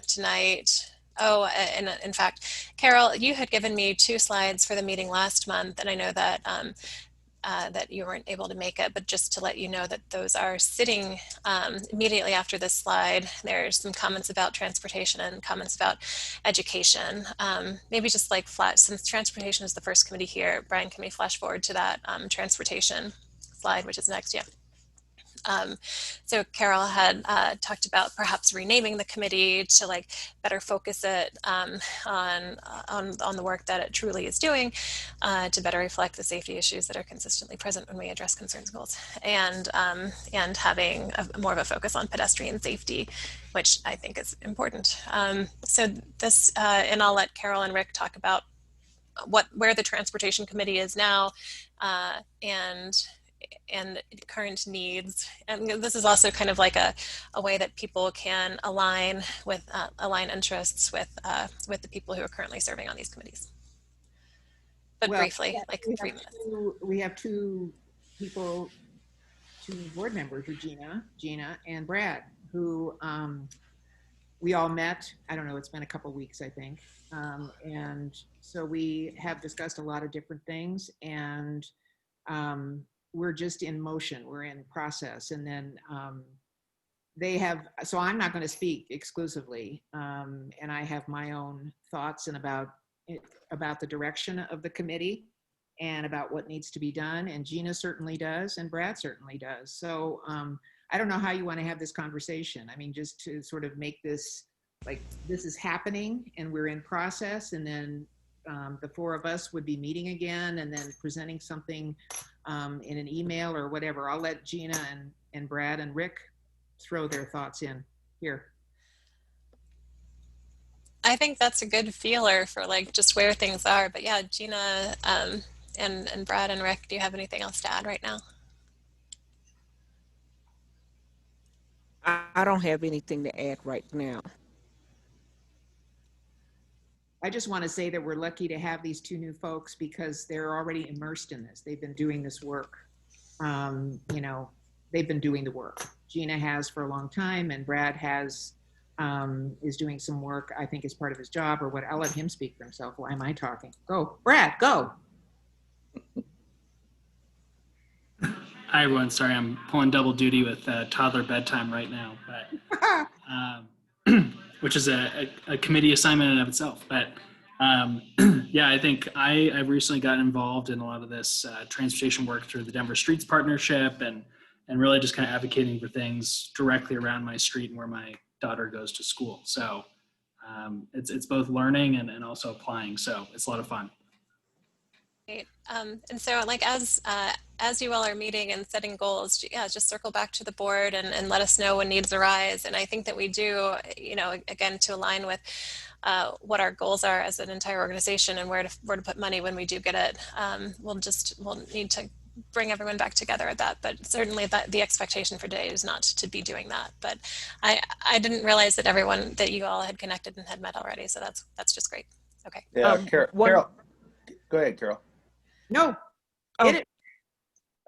tonight. Oh, and in fact, Carol, you had given me 2 slides for the meeting last month, and I know that that you weren't able to make it, but just to let you know that those are sitting immediately after this slide. There's some comments about transportation and comments about education. Maybe just like since transportation is the first committee here, Brian, can we flash forward to that transportation slide, which is next? Yeah. So Carol had talked about perhaps renaming the committee to like better focus it on the work that it truly is doing, to better reflect the safety issues that are consistently present when we address concerns goals, and having more of a focus on pedestrian safety, which I think is important. So this, and I'll let Carol and Rick talk about where the transportation committee is now, and current needs. And this is also kind of like a way that people can align interests with the people who are currently serving on these committees. But well, briefly, like 3 minutes. We have 2 people, 2 board members, Regina, Gina, and Brad, who we all met. I don't know, it's been a couple weeks, I think. And so we have discussed a lot of different things, and we're just in motion, we're in process. And then they have, so I'm not going to speak exclusively, and I have my own thoughts and about the direction of the committee and about what needs to be done, and Gina certainly does, and Brad certainly does. So I don't know how you want to have this conversation. I mean, just to sort of make this like this is happening and we're in process, and then the 4 of us would be meeting again and then presenting something in an email or whatever. I'll let Gina and Brad and Rick throw their thoughts in here. I think that's a good feeler for like just where things are. But yeah, Gina and Brad and Rick, do you have anything else to add right now? I don't have anything to add right now. I just want to say that we're lucky to have these two new folks because they're already immersed in this. They've been doing this work. You know, they've been doing the work. Gina has for a long time, and Brad has is doing some work, I think, as part of his job or what. I'll let him speak for himself. Why am I talking? Go, Brad, go. Hi, everyone. Sorry, I'm pulling double duty with toddler bedtime right now, but which is a committee assignment in and of itself. But yeah, I think I've recently gotten involved in a lot of this transportation work through the Denver Streets Partnership and really just kind of advocating for things directly around my street and where my daughter goes to school. So it's both learning and also applying. So it's a lot of fun. Great. And so like as you all are meeting and setting goals, yeah, just circle back to the board and let us know when needs arise. And I think that we do, you know, again, to align with what our goals are as an entire organization and where to put money when we do get it. We'll need to bring everyone back together at that, but certainly the expectation for today is not to be doing that. But I didn't realize that you all had connected and had met already. So that's just great. Okay. Yeah, Carol, go ahead, Carol. No, get it.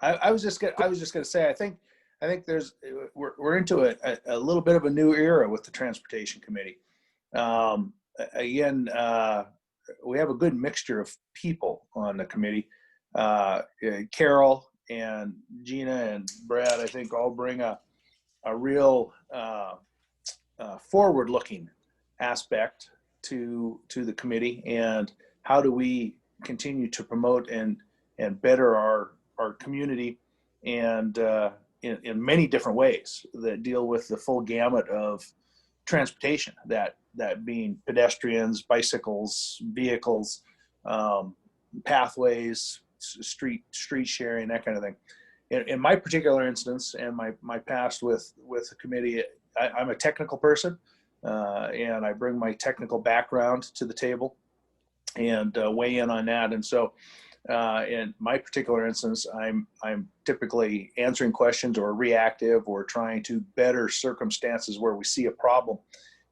I was just gonna say, I think we're into a little bit of a new era with the transportation committee. Again, we have a good mixture of people on the committee. Carol and Gina and Brad, I think, all bring a real forward-looking aspect to the committee, and how do we continue to promote and better our community, and in many different ways that deal with the full gamut of transportation, that being pedestrians, bicycles, vehicles, pathways, street sharing, that kind of thing. In my particular instance, and my past with the committee, I'm a technical person, and I bring my technical background to the table and weigh in on that. And so in my particular instance, I'm typically answering questions or reactive or trying to better circumstances where we see a problem.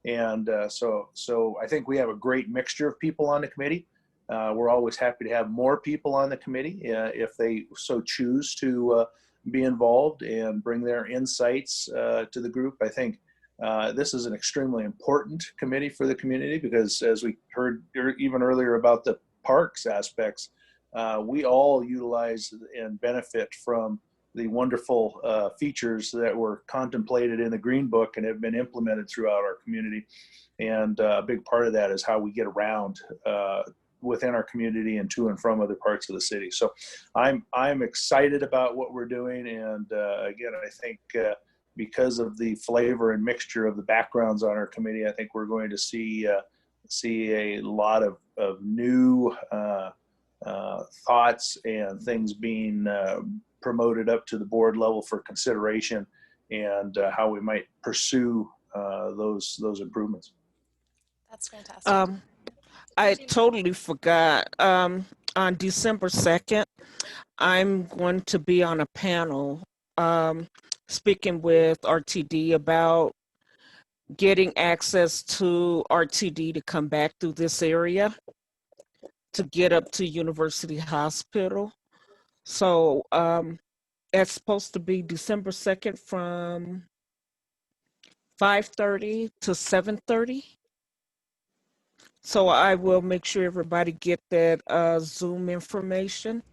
And so I think we have a great mixture of people on the committee. We're always happy to have more people on the committee if they so choose to be involved and bring their insights to the group. I think this is an extremely important committee for the community because, as we heard even earlier about the parks aspects, we all utilize and benefit from the wonderful features that were contemplated in the Green Book and have been implemented throughout our community. And a big part of that is how we get around within our community and to and from other parts of the city. So I'm excited about what we're doing. And again, I think because of the flavor and mixture of the backgrounds on our committee, I think we're going to see a lot of new thoughts and things being promoted up to the board level for consideration, and how we might pursue those improvements. That's fantastic. I totally forgot. On December 2nd, I'm going to be on a panel speaking with RTD about getting access to RTD to come back through this area to get up to University Hospital. So it's supposed to be December 2nd from 5:30 to 7:30. So I will make sure everybody get that Zoom information.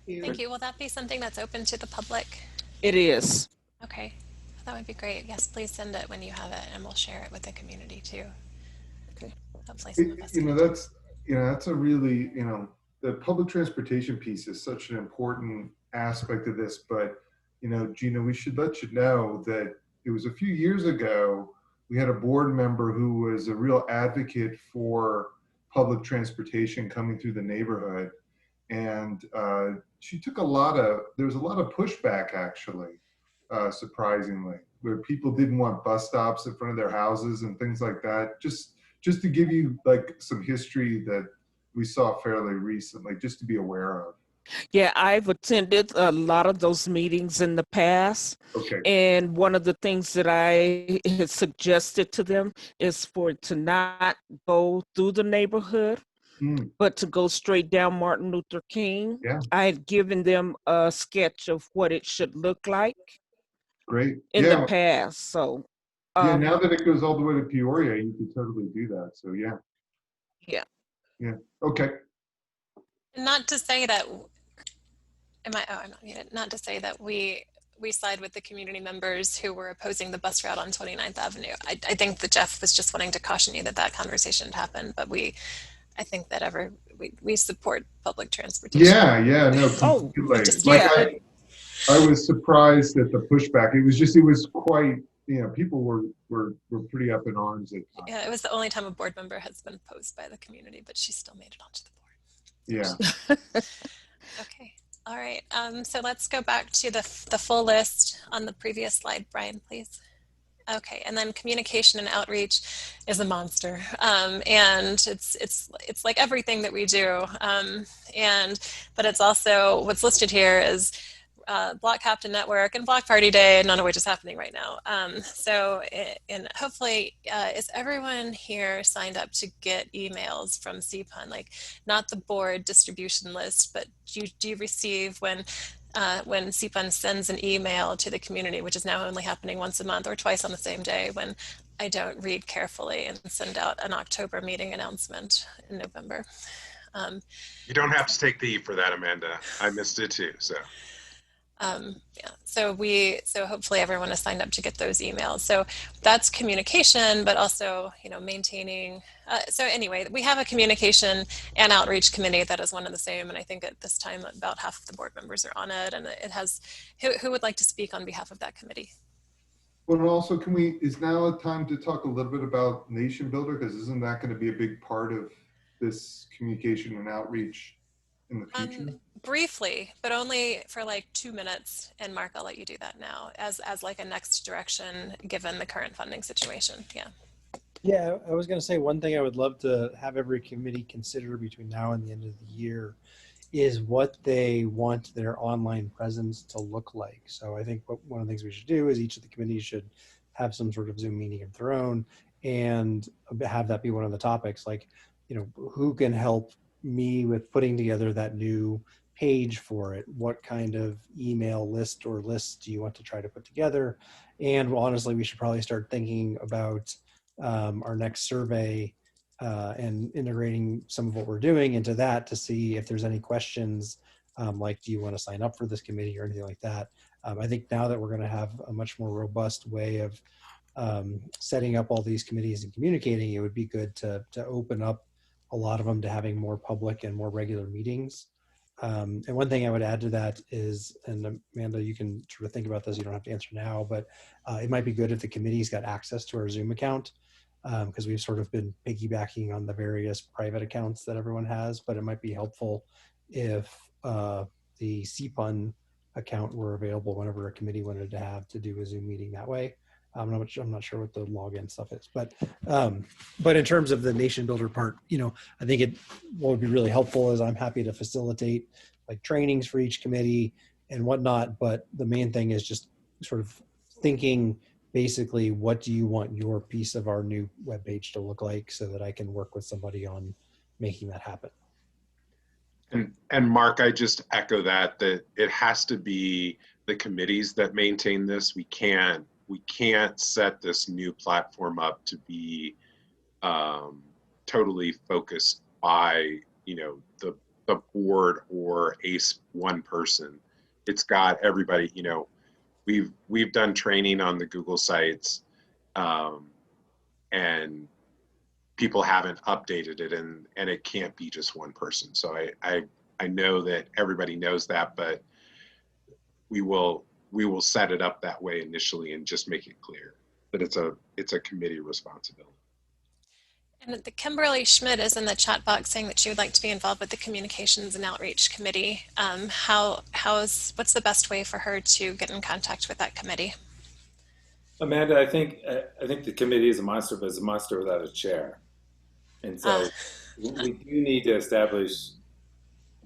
Thank you. Will that be something that's open to the public? It is. Okay, that would be great. Yes, please send it when you have it, and we'll share it with the community too. Okay. Hopefully some of us. That's a really, the public transportation piece is such an important aspect of this. But Gina, we should let you know that it was a few years ago we had a board member who was a real advocate for public transportation coming through the neighborhood. and she took there was a lot of pushback actually, surprisingly, where people didn't want bus stops in front of their houses and things like that. Just to give you like some history that we saw fairly recently, just to be aware of. Yeah, I've attended a lot of those meetings in the past. Okay. And one of the things that I had suggested to them is for it to not go through the neighborhood, but to go straight down Martin Luther King. Yeah. I had given them a sketch of what it should look like Great. in Yeah. the past. So, Yeah, now that it goes all the way to Peoria, you could totally do that. So yeah. Yeah. Yeah. Okay. Not to say that, I'm not muted. Not to say that we side with the community members who were opposing the bus route on 29th Avenue. I think that Jeff was just wanting to caution you that that conversation had happened, but I think that we support public transportation. Yeah, no, completely. I was surprised at the pushback. It was quite, people were pretty up in arms at times. Yeah, it was the only time a board member has been opposed by the community, but she still made it onto the board. Yeah. Okay. All right. So let's go back to the full list on the previous slide, Brian, please. Okay, and then communication and outreach is a monster, and it's like everything that we do, but it's also what's listed here is Block Captain Network and Block Party Day, none of which is happening right now. And hopefully, is everyone here signed up to get emails from CPUN? Like, not the board distribution list, but do you receive when CPUN sends an email to the community, which is now only happening once a month or twice on the same day, when I don't read carefully and send out an October meeting announcement in November? You don't have to take the E for that, Amanda. I missed it too, so. Yeah, so hopefully everyone is signed up to get those emails. So that's communication, but also, maintaining. So anyway, we have a communication and outreach committee that is one and the same. And I think at this time, about half of the board members are on it. And it has, who would like to speak on behalf of that committee? Well, and also is now a time to talk a little bit about Nation Builder? Because isn't that going to be a big part of this communication and outreach in the future? Briefly, but only for like 2 minutes. And Mark, I'll let you do that now as like a next direction, given the current funding situation. Yeah. Yeah, I was going to say one thing I would love to have every committee consider between now and the end of the year is what they want their online presence to look like. So I think one of the things we should do is each of the committees should have some sort of Zoom meeting of their own and have that be one of the topics. Like, who can help me with putting together that new page for it? What kind of email list or lists do you want to try to put together? And honestly, we should probably start thinking about our next survey and integrating some of what we're doing into that to see if there's any questions like, do you want to sign up for this committee or anything like that? I think now that we're going to have a much more robust way of setting up all these committees and communicating, it would be good to open up a lot of them to having more public and more regular meetings. And one thing I would add to that is, and Amanda, you can sort of think about this, you don't have to answer now, but it might be good if the committee's got access to our Zoom account, because we've sort of been piggybacking on the various private accounts that everyone has, but it might be helpful if the CPUN account were available whenever a committee wanted to do a Zoom meeting that way. I'm not sure what the login stuff is, but in terms of the Nation Builder part, I think what would be really helpful is I'm happy to facilitate like trainings for each committee and whatnot. But the main thing is just sort of thinking basically, what do you want your piece of our new webpage to look like so that I can work with somebody on making that happen. And Mark, I just echo that it has to be the committees that maintain this. We can't set this new platform up to be totally focused by the board or one person. It's got everybody. We've done training on the Google sites, and people haven't updated it, and it can't be just one person. So I know that everybody knows that, but we will set it up that way initially and just make it clear that it's a committee responsibility. And the Kimberly Schmidt is in the chat box saying that she would like to be involved with the Communications and Outreach Committee. What's the best way for her to get in contact with that committee? Amanda, I think the committee is a monster, but it's a monster without a chair. And so we do need to establish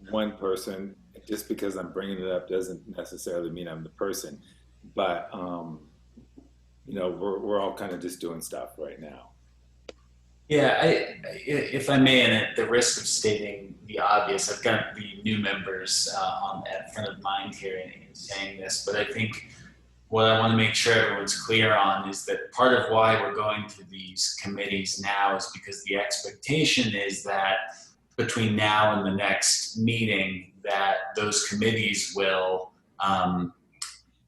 one person. Just because I'm bringing it up doesn't necessarily mean I'm the person. But, we're all kind of just doing stuff right now. Yeah, if I may, and at the risk of stating the obvious, I've got the new members at front of mind here in saying this, but I think what I want to make sure everyone's clear on is that part of why we're going to these committees now is because the expectation is that between now and the next meeting that those committees will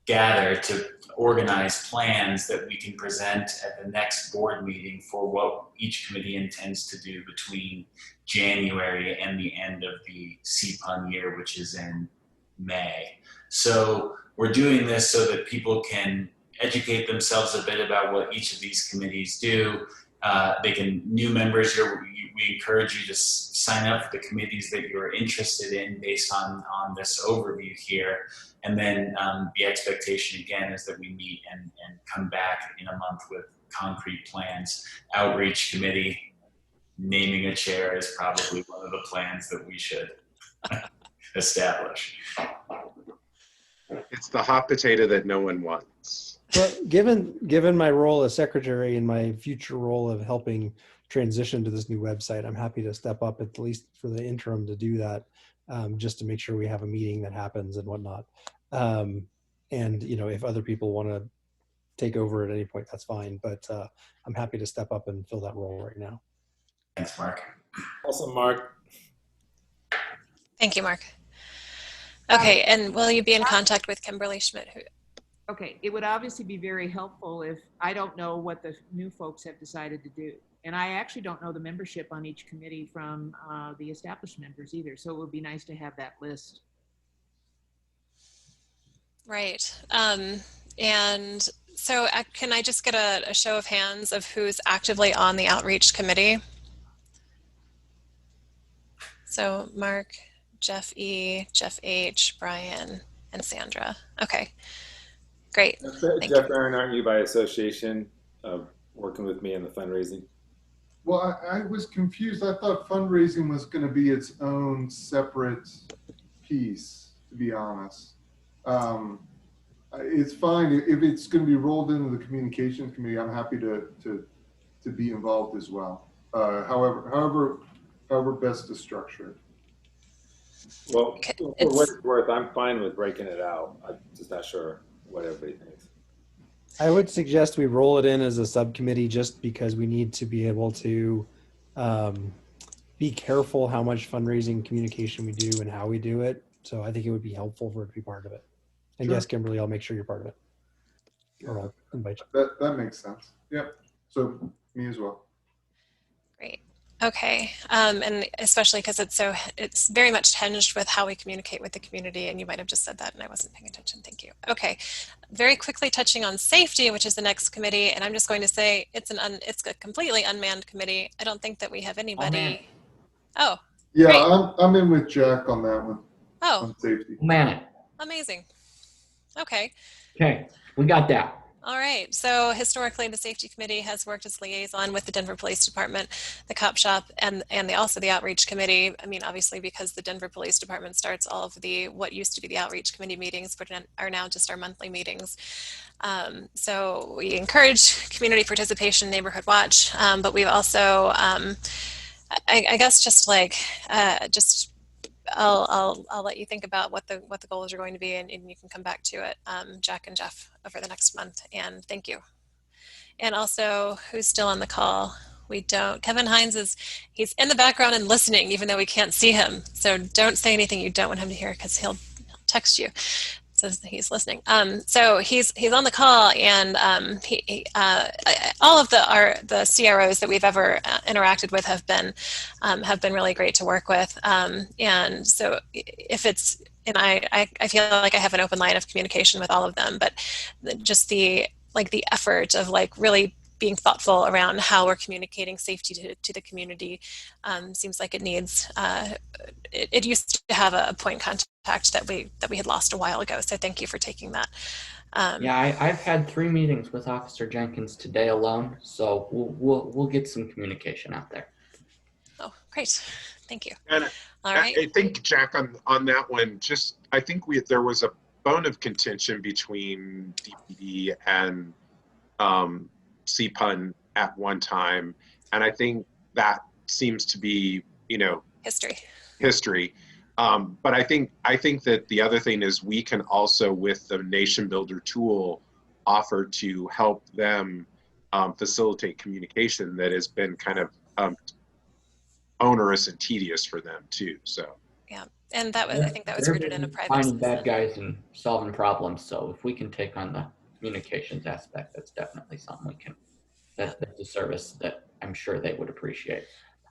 gather to organize plans that we can present at the next board meeting for what each committee intends to do between January and the end of the CPUN year, which is in May. So we're doing this so that people can educate themselves a bit about what each of these committees do. New members, we encourage you to sign up for the committees that you're interested in based on this overview here. And then the expectation again is that we meet and come back in a month with concrete plans. Outreach committee, naming a chair is probably one of the plans that we should establish. It's the hot potato that no one wants. Well, given my role as secretary and my future role of helping transition to this new website, I'm happy to step up at least for the interim to do that, just to make sure we have a meeting that happens and whatnot. And if other people want to take over at any point, that's fine. But I'm happy to step up and fill that role right now. Thanks, Mark. Awesome, Mark. Thank you, Mark. Okay, and will you be in contact with Kimberly Schmidt? Okay, it would obviously be very helpful if I don't know what the new folks have decided to do. And I actually don't know the membership on each committee from the established members either. So it would be nice to have that list. Right. And so can I just get a show of hands of who's actively on the outreach committee? So Mark, Jeff E, Jeff H, Brian, and Sandra. Okay, great. Jeff Aaron, aren't you by association working with me in the fundraising? Well, I was confused. I thought fundraising was going to be its own separate piece, to be honest. It's fine if it's going to be rolled into the communications committee. I'm happy to be involved as well. However best to structure it. Well, for what it's worth, I'm fine with breaking it out. I'm just not sure what everybody thinks. I would suggest we roll it in as a subcommittee just because we need to be able to be careful how much fundraising communication we do and how we do it. So I think it would be helpful for it to be part of it. And Sure. Yes, Kimberly, I'll make sure you're part of it. Or I'll invite you. That makes sense. Yep. So me as well. Great. Okay, and especially because it's very much tinged with how we communicate with the community, and you might have just said that and I wasn't paying attention. Thank you. Okay, very quickly touching on safety, which is the next committee, and I'm just going to say it's a completely unmanned committee. I don't think that we have anybody. Oh. Yeah, great. I'm in with Jack on that one. Oh. On safety. Man it. Amazing. Okay. Okay, we got that. All right. So historically, the safety committee has worked as liaison with the Denver Police Department, the cop shop, and also the outreach committee. I mean, obviously, because the Denver Police Department starts all of what used to be the outreach committee meetings, but are now just our monthly meetings. So we encourage community participation, neighborhood watch, but we've also, I guess, I'll let you think about what the goals are going to be, and you can come back to it, Jack and Jeff, over the next month. And thank you. And also, who's still on the call? Kevin Hines he's in the background and listening, even though we can't see him. So don't say anything you don't want him to hear, because he'll text you. Says that he's listening. So he's on the call, and all of the CROs that we've ever interacted with have been really great to work with. And so I feel like I have an open line of communication with all of them, but just the effort of really being thoughtful around how we're communicating safety to the community. Seems like it needs, it used to have a point contact that we had lost a while ago. So thank you for taking that. Yeah, I've had 3 meetings with Officer Jenkins today alone, so we'll get some communication out there. Oh, great. Thank you. And all right. I think, Jack, on that one, just I think there was a bone of contention between DPD and CPUN at one time, and I think that seems to be, history. But I think that the other thing is we can also, with the Nation Builder tool, offer to help them facilitate communication that has been kind of onerous and tedious for them too. So yeah, and that was, I think that was rooted in a private finding citizen. bad guys and solving problems. So if we can take on the communications aspect, that's definitely something we can. That's a service that I'm sure they would appreciate.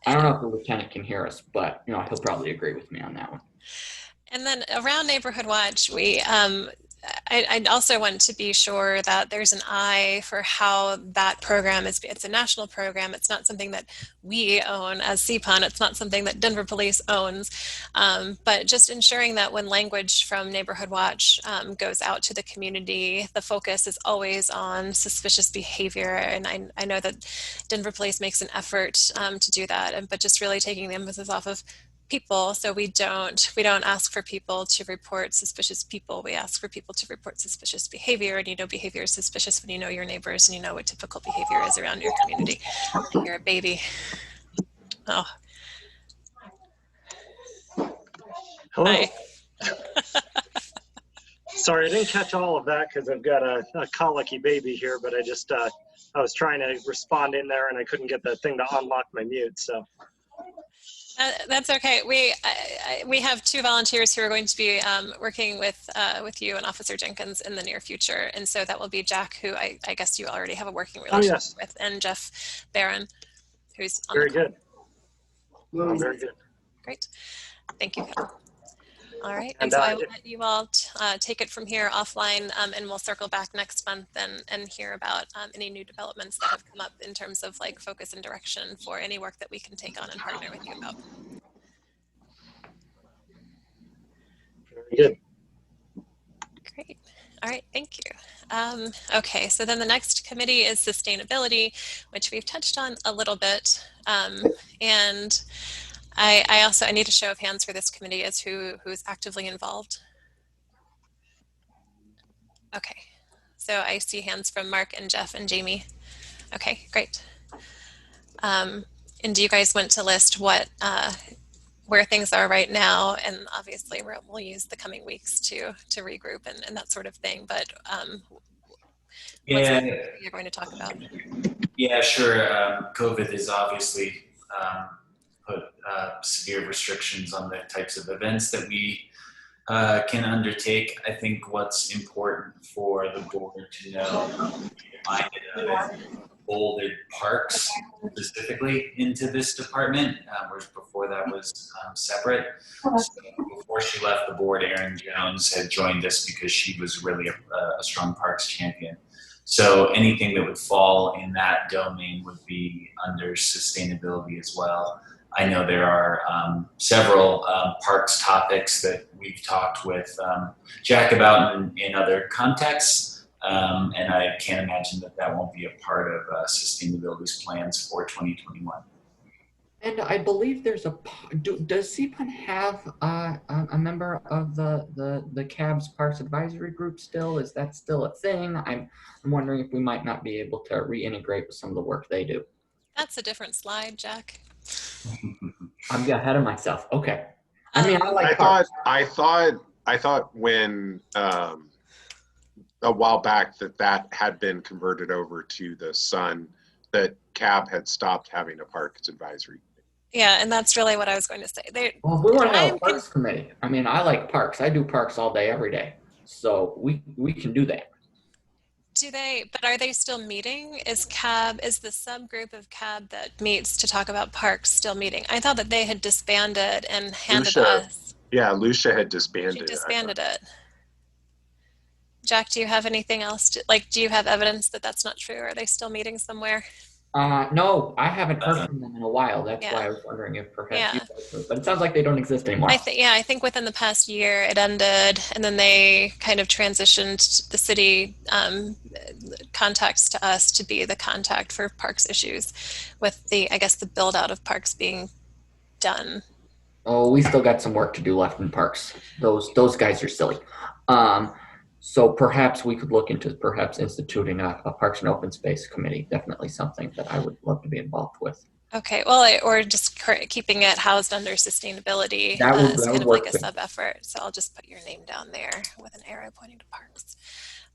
I don't know if the lieutenant can hear us, but he'll probably agree with me on that one. And then around Neighborhood Watch, I also want to be sure that there's an eye for how that program is. It's a national program. It's not something that we own as CPUN. It's not something that Denver Police owns. But just ensuring that when language from Neighborhood Watch goes out to the community, the focus is always on suspicious behavior. And I know that Denver Police makes an effort to do that, but just really taking the emphasis off of people. So we don't ask for people to report suspicious people. We ask for people to report suspicious behavior, and behavior is suspicious when you know your neighbors and you know what typical behavior is around your community. I hear a baby. Oh. Hello. Hi. Sorry, I didn't catch all of that because I've got a colicky baby here, but I was trying to respond in there and I couldn't get the thing to unlock my mute, so. That's okay. We have 2 volunteers who are going to be working with you and Officer Jenkins in the near future, and so that will be Jack, who I guess you already have a working relationship with, and Jeff Barron, who's on very the call. good. Oh, very good. Great. Thank you, Kevin. All right, and so I will let you all take it from here offline, and we'll circle back next month and hear about any new developments that have come up in terms of like focus and direction for any work that we can take on and partner with you about. Very good. Great. All right, thank you. Okay, so then the next committee is sustainability, which we've touched on a little bit, and I need a show of hands for this committee as who's actively involved. Okay, so I see hands from Mark and Jeff and Jamie. Okay, great. And do you guys want to list where things are right now? And obviously we'll use the coming weeks to regroup and that sort of thing. But what's you're going to talk about? Yeah, sure. COVID has obviously put severe restrictions on the types of events that we can undertake. I think what's important for the board to know, be reminded of, folded parks specifically into this department, whereas before that was separate. So before she left the board, Erin Jones had joined us because she was really a strong parks champion. So anything that would fall in that domain would be under sustainability as well. I know there are several parks topics that we've talked with Jack about in other contexts, and I can't imagine that won't be a part of sustainability's plans for 2021. And I believe there's does CPUN have a member of the CABS Parks Advisory Group still? Is that still a thing? I'm wondering if we might not be able to reintegrate with some of the work they do. That's a different slide, Jack. I'm ahead of myself. Okay. I mean, I thought when a while back that had been converted over to the Sun, that CAB had stopped having a parks advisory. Yeah, and that's really what I was going to say. Well, we want to have a parks committee. I mean, I like parks. I do parks all day, every day. So we can do that. But are they still meeting? Is the subgroup of CAB that meets to talk about parks still meeting? I thought that they had disbanded and handed us. Yeah, Lucia had disbanded. She disbanded it. Jack, do you have anything else? Like, do you have evidence that that's not true? Are they still meeting somewhere? No, I haven't heard from them in a while. That's why Yeah. I was wondering if perhaps you Yeah. guys heard. But it sounds like they don't exist anymore. I think within the past year it ended, and then they kind of transitioned the city contacts to us to be the contact for parks issues, with the, I guess, the build out of parks being done. Oh, we still got some work to do left in parks. Those guys are silly. So perhaps we could look into perhaps instituting a Parks and Open Space Committee. Definitely something that I would love to be involved with. Okay, well, or just keeping it housed under sustainability That would as kind of work like a too. sub effort. So I'll just put your name down there with an arrow pointing to parks.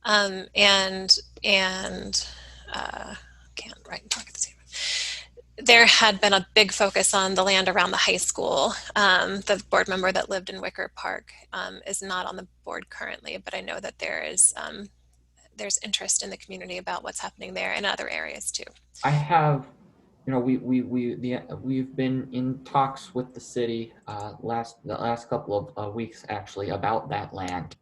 Can't write and talk at the same time. There had been a big focus on the land around the high school. The board member that lived in Wicker Park is not on the board currently, but I know that there's interest in the community about what's happening there and other areas too. I have, we've been in talks with the city the last couple of weeks actually about that land.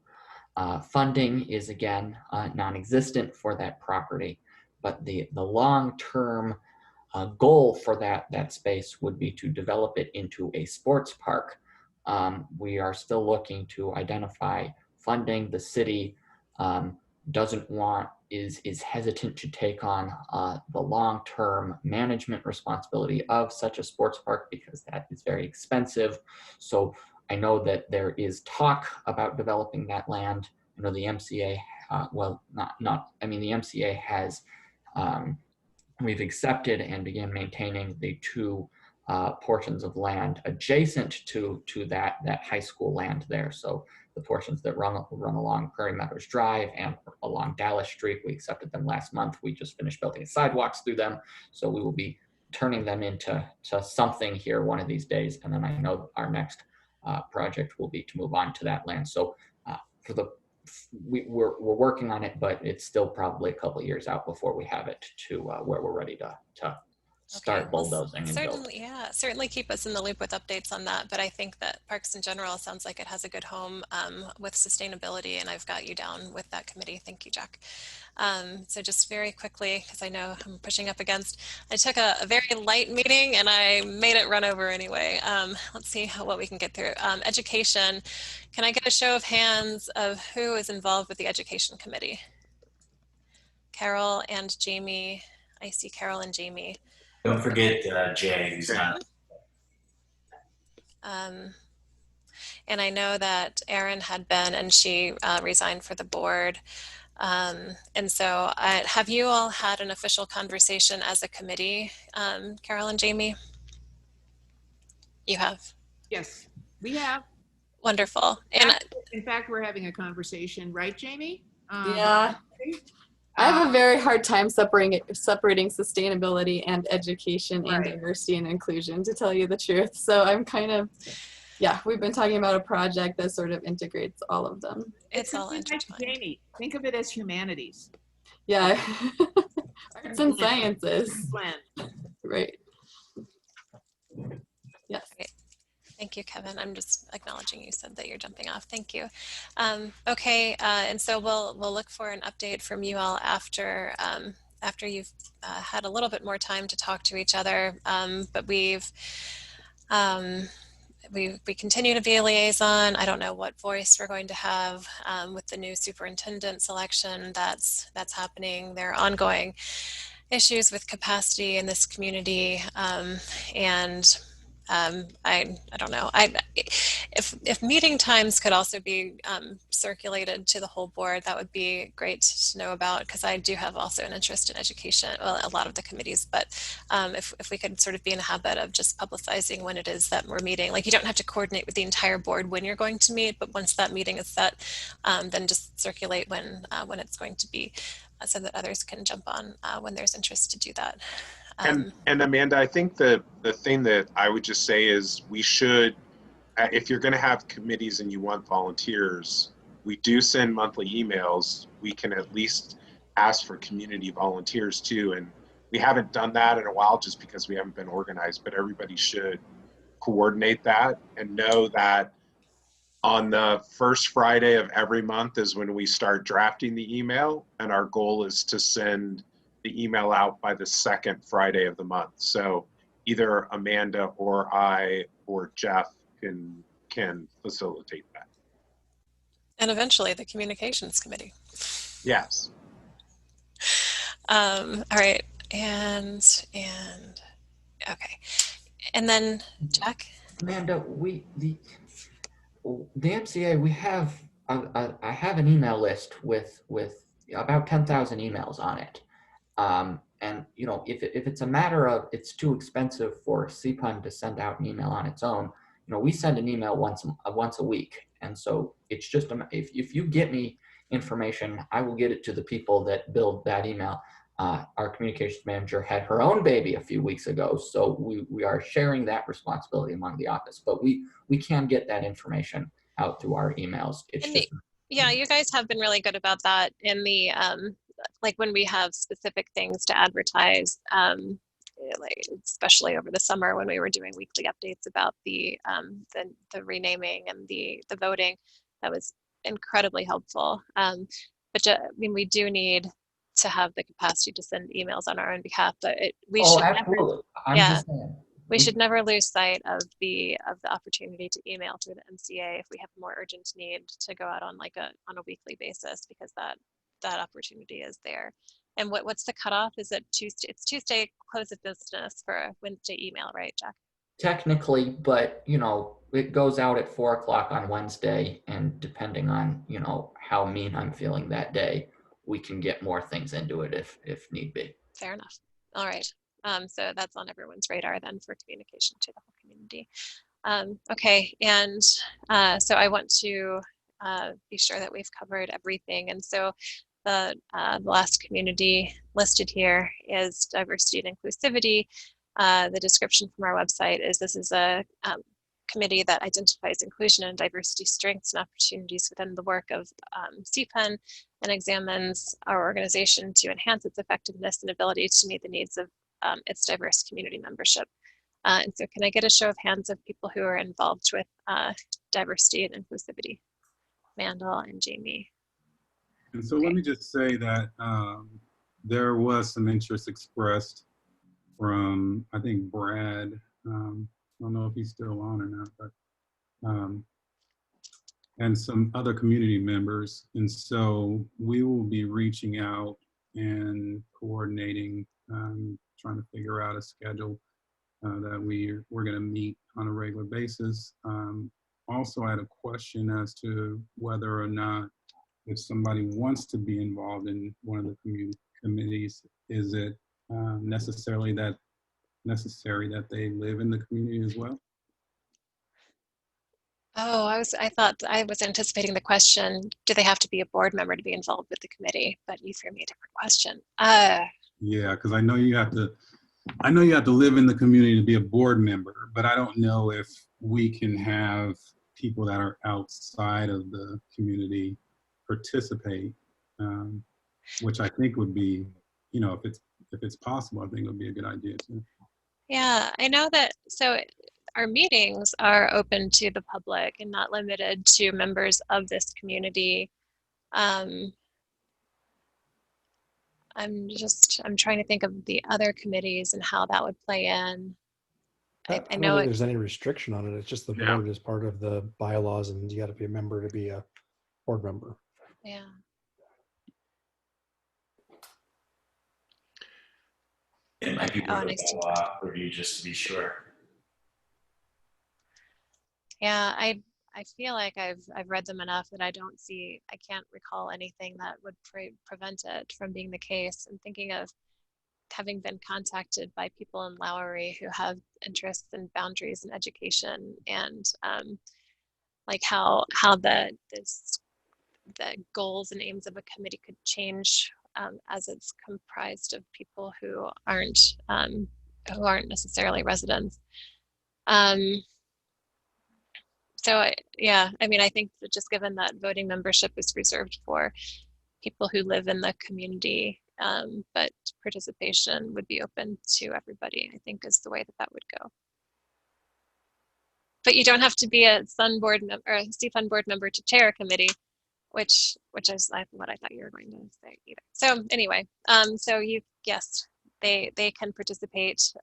Funding is again non-existent for that property, but the long-term goal for that space would be to develop it into a sports park. We are still looking to identify funding. The city is hesitant to take on the long-term management responsibility of such a sports park because that is very expensive. So I know that there is talk about developing that land. I know the MCA, the MCA has, we've accepted and began maintaining the two portions of land adjacent to that high school land there. So the portions that run along Prairie Meadows Drive and along Dallas Street, we accepted them last month. We just finished building sidewalks through them. So we will be turning them into something here one of these days. And then I know our next project will be to move on to that land. So we're working on it, but it's still probably a couple of years out before we have it to where we're ready to start bulldozing and build. Certainly keep us in the loop with updates on that. But I think that parks in general sounds like it has a good home with sustainability, and I've got you down with that committee. Thank you, Jack. So just very quickly, because I know I'm pushing up against, I took a very light meeting and I made it run over anyway. Let's see what we can get through. Education, can I get a show of hands of who is involved with the education committee? Carol and Jamie. I see Carol and Jamie. Don't forget Jay, who's not. And I know that Erin had been, and she resigned for the board. And so have you all had an official conversation as a committee, Carol and Jamie? You have? Yes, we have. Wonderful. And in fact, we're having a conversation, right, Jamie? Yeah. I have a very hard time separating sustainability and education and diversity and inclusion, to tell you the truth. So I'm kind of, we've been talking about a project that sort of integrates all of them. It's all intertwined. Jamie, think of it as humanities. Yeah. Arts and sciences. Right. Yes. Great. Thank you, Kevin. I'm just acknowledging you said that you're jumping off. Thank you. Okay, and so we'll look for an update from you all after you've had a little bit more time to talk to each other. But we continue to be a liaison. I don't know what voice we're going to have with the new superintendent selection that's happening. There are ongoing issues with capacity in this community, and I don't know. If meeting times could also be circulated to the whole board, that would be great to know about, because I do have also an interest in education, well, a lot of the committees, but if we could sort of be in a habit of just publicizing when it is that we're meeting. Like, you don't have to coordinate with the entire board when you're going to meet, but once that meeting is set, then just circulate when it's going to be, so that others can jump on when there's interest to do that. And Amanda, I think the thing that I would just say is we should, if you're going to have committees and you want volunteers, we do send monthly emails. We can at least ask for community volunteers too. And we haven't done that in a while just because we haven't been organized, but everybody should coordinate that and know that On the first Friday of every month is when we start drafting the email, and our goal is to send the email out by the second Friday of the month. So either Amanda or I or Jeff can facilitate that. And eventually the communications committee. Yes. All right, and okay, and then Jack. Amanda, the MCA, we have I have an email list with about 10,000 emails on it. And you know, if it's a matter of it's too expensive for CPUN to send out an email on its own, you know, we send an email once a week, and so it's just if you get me information, I will get it to the people that build that email. Our communications manager had her own baby a few weeks ago, so we are sharing that responsibility among the office. But we can get that information out through our emails. It's just Yeah, you guys have been really good about that in the like when we have specific things to advertise, like especially over the summer when we were doing weekly updates about the renaming and the voting. That was incredibly helpful. But I mean, we do need to have the capacity to send emails on our own behalf, but we should absolutely. never, Just saying. we should never lose sight of the opportunity to email through the MCA if we have a more urgent need to go out on on a weekly basis, because that opportunity is there. And what's the cutoff? Is it Tuesday? It's Tuesday close of business for a Wednesday email, right, Jack? Technically, but you know, it goes out at 4 o'clock on Wednesday, and depending on, you know, how mean I'm feeling that day, we can get more things into it if need be. Fair enough. All right. So that's on everyone's radar then for communication to the whole community. Okay, and so I want to be sure that we've covered everything. And so the last community listed here is diversity and inclusivity. The description from our website is this is a committee that identifies inclusion and diversity strengths and opportunities within the work of CPUN and examines our organization to enhance its effectiveness and ability to meet the needs of its diverse community membership. And so can I get a show of hands of people who are involved with diversity and inclusivity? Mandel and Jamie. And so let me just say that there was some interest expressed from, I think, Brad. I don't know if he's still on or not, but and some other community members. And so we will be reaching out and coordinating, trying to figure out a schedule that we're going to meet on a regular basis. Also, I had a question as to whether or not, if somebody wants to be involved in one of the community committees, is it necessary that they live in the community as well? Oh, I thought I was anticipating the question, do they have to be a board member to be involved with the committee? But you threw me a different question. Yeah, because I know you have to live in the community to be a board member, but I don't know if we can have people that are outside of the community participate, which I think would be, you know, if it's possible, I think it would be a good idea too. Yeah, I know that. So our meetings are open to the public and not limited to members of this community. I'm trying to think of the other committees and how that would play in. I I don't know think there's any restriction on it. It's just the board is part of the bylaws, and you got to be a member to be a board member. Yeah. It might be worth a follow-up review just to be sure. Yeah, I feel like I've read them enough that I can't recall anything that would prevent it from being the case. I'm thinking of having been contacted by people in Lowry who have interests in boundaries and education, and like how the goals and aims of a committee could change as it's comprised of people who aren't necessarily residents. So yeah, I mean, I think that just given that voting membership is reserved for people who live in the community, but participation would be open to everybody, I think is the way that would go. But you don't have to be a Sun board member or a CPUN board member to chair a committee, which is what I thought you were going to say either. So anyway, so yes, they can participate,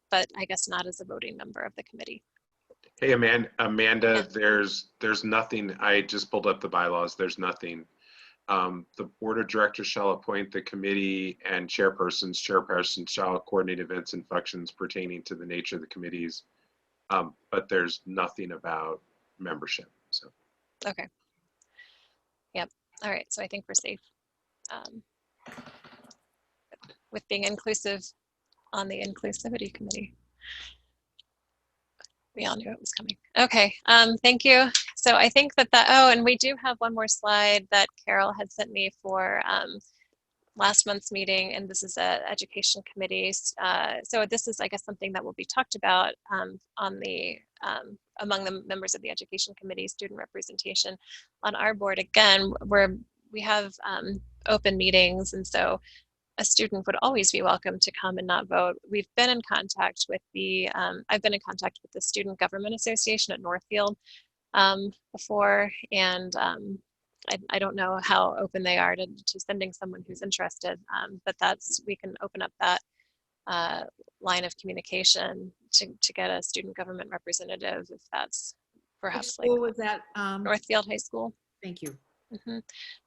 but I guess not as a voting member of the committee. Hey, Amanda, there's nothing, I just pulled up the bylaws, there's nothing. The board of directors shall appoint the committee and chairpersons. Chairpersons shall coordinate events and functions pertaining to the nature of the committees. But there's nothing about membership, so. Okay. Yep. All right, so I think we're safe with being inclusive on the inclusivity committee. We all knew it was coming. Okay, thank you. So I think oh, and we do have one more slide that Carol had sent me for last month's meeting, and this is education committees. So this is, I guess, something that will be talked about on the among the members of the education committee, student representation on our board. Again, we have open meetings, and so a student would always be welcome to come and not vote. We've been in contact with I've been in contact with the Student Government Association at Northfield before, and I don't know how open they are to sending someone who's interested, but we can open up that line of communication to get a student government representative, if that's perhaps Which school was that? Northfield High School. Thank you. Mm-hmm.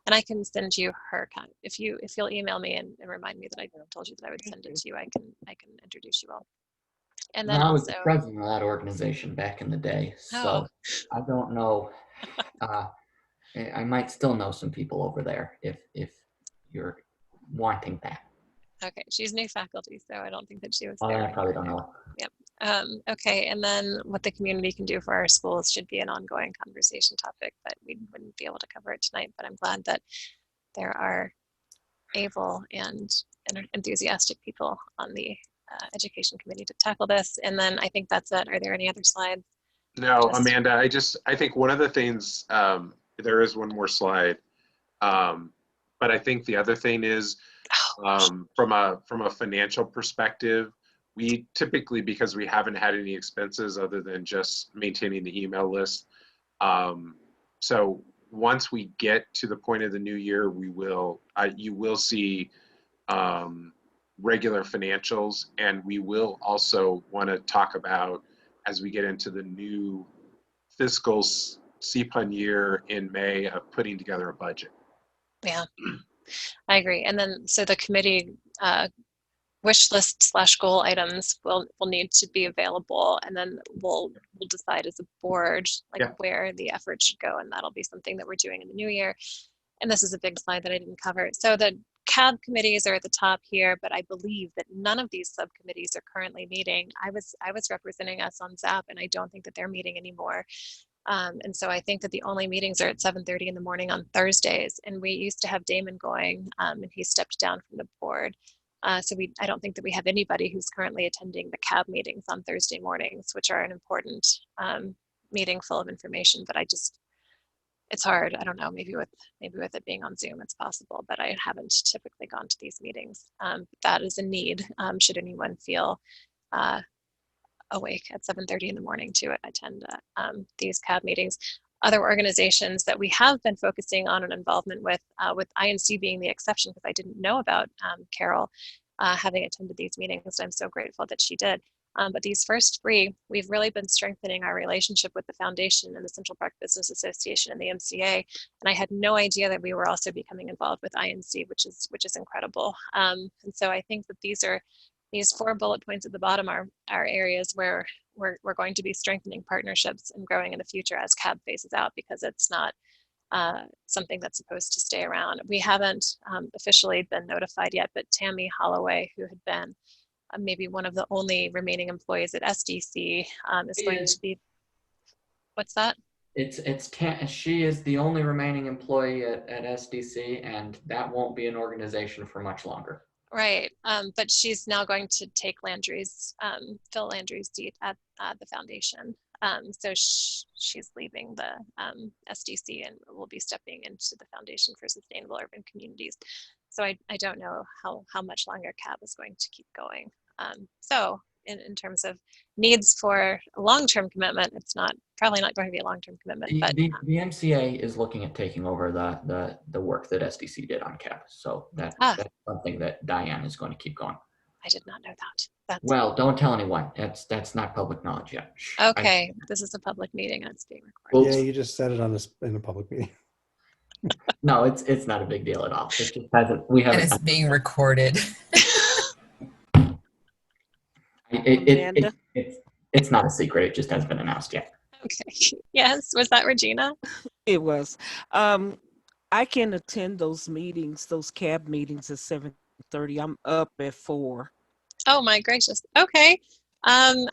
And I can send you her if you'll email me and remind me that I told you that I would send it to you. I can introduce you all. And then I was also the president of that organization back in the day, so I don't know. I might still know some people over there if you're wanting that. Okay, she's new faculty, so I don't think that she was Oh, there. I probably don't know. Yep. Okay, and then what the community can do for our schools should be an ongoing conversation topic, but we wouldn't be able to cover it tonight. But I'm glad that there are able and enthusiastic people on the education committee to tackle this. And then I think that's it. Are there any other slides? No, Amanda, I think one of the things, there is one more slide, but I think the other thing is, from a financial perspective, we typically, because we haven't had any expenses other than just maintaining the email list. So once we get to the point of the new year, you will see regular financials, and we will also want to talk about, as we get into the new fiscal CPUN year in May, of putting together a budget. Yeah, I agree. And then so the committee wish list / goal items will need to be available, and then we'll decide as a board where the effort should go, and that'll be something that we're doing in the new year. And this is a big slide that I didn't cover. So the CAB committees are at the top here, but I believe that none of these subcommittees are currently meeting. I was representing us on ZAP, and I don't think that they're meeting anymore. And so I think that the only meetings are at 7:30 in the morning on Thursdays. And we used to have Damon going, and he stepped down from the board. So I don't think that we have anybody who's currently attending the CAB meetings on Thursday mornings, which are an important meeting full of information. But it's hard. I don't know. Maybe with it being on Zoom, it's possible. But I haven't typically gone to these meetings. That is a need. Should anyone feel awake at 7:30 in the morning to attend these CAB meetings. Other organizations that we have been focusing on an involvement with INC being the exception, because I didn't know about Carol having attended these meetings. I'm so grateful that she did. But these first three, we've really been strengthening our relationship with the foundation and the Central Park Business Association and the MCA. And I had no idea that we were also becoming involved with INC, which is incredible. And so I think that these 4 bullet points at the bottom are areas where we're going to be strengthening partnerships and growing in the future as CAB phases out, because it's not something that's supposed to stay around. We haven't officially been notified yet, but Tammy Holloway, who had been maybe one of the only remaining employees at SDC, is going to be, what's that? She is the only remaining employee at SDC, and that won't be an organization for much longer. Right, but she's now going to take Phil Landry's seat at the foundation. So she's leaving the SDC and will be stepping into the Foundation for Sustainable Urban Communities. So I don't know how much longer CAB is going to keep going. So in terms of needs for a long-term commitment, it's probably not going to be a long-term commitment. But The MCA is looking at taking over the work that SDC did on campus. So that's something that Diane is going to keep going. I did not know that. Well, don't tell anyone. That's not public knowledge yet. Shh. Okay, this is a public meeting and it's being recorded. Yeah, you just said it on this in a public meeting. No, it's not a big deal at all. It just hasn't. We haven't. And it's being recorded. It's not a secret. It just hasn't been announced yet. Okay. Yes. Was that Regina? It was. I can attend those meetings, those CAB meetings at 7:30. I'm up at 4. Oh my gracious. Okay. I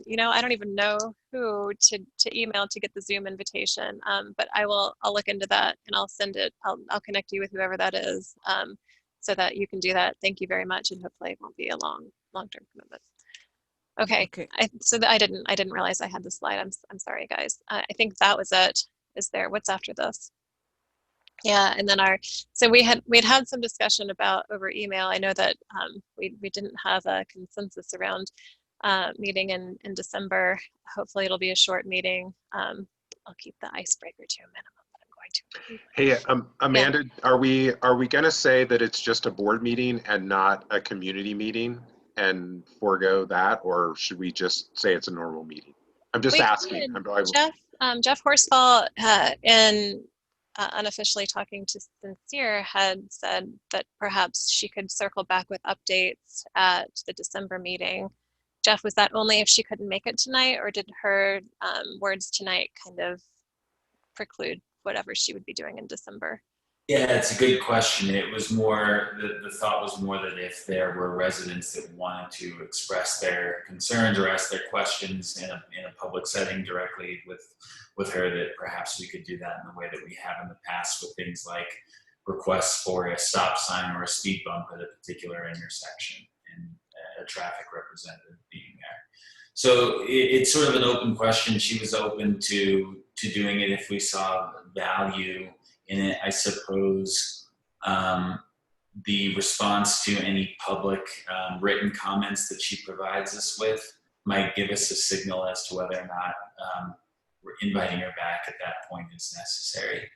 don't even know who to email to get the Zoom invitation. But I'll look into that and I'll send it. I'll connect you with whoever that is, so that you can do that. Thank you very much, and hopefully it won't be a long-term commitment. Okay. I didn't realize I had the slide. I'm sorry, guys. I think that was it. What's after this? Yeah, and then so we had some discussion about over email. I know that we didn't have a consensus around meeting in December. Hopefully it'll be a short meeting. I'll keep the icebreaker to a minimum, but I'm going to. Hey, Amanda, yeah. Are we going to say that it's just a board meeting and not a community meeting and forego that, or should we just say it's a normal meeting? I'm just asking. Jeff Horsfall, in unofficially talking to Sincere, had said that perhaps she could circle back with updates at the December meeting. Jeff, was that only if she couldn't make it tonight, or did her words tonight kind of preclude whatever she would be doing in December? Yeah, it's a good question. It was more, the thought was more that if there were residents that wanted to express their concerns or ask their questions in a public setting directly with her, that perhaps we could do that in the way that we have in the past with things like requests for a stop sign or a speed bump at a particular intersection and a traffic representative being there. So it's sort of an open question. She was open to doing it if we saw value in it. I suppose the response to any public written comments that she provides us with might give us a signal as to whether or not we're inviting her back at that point is necessary.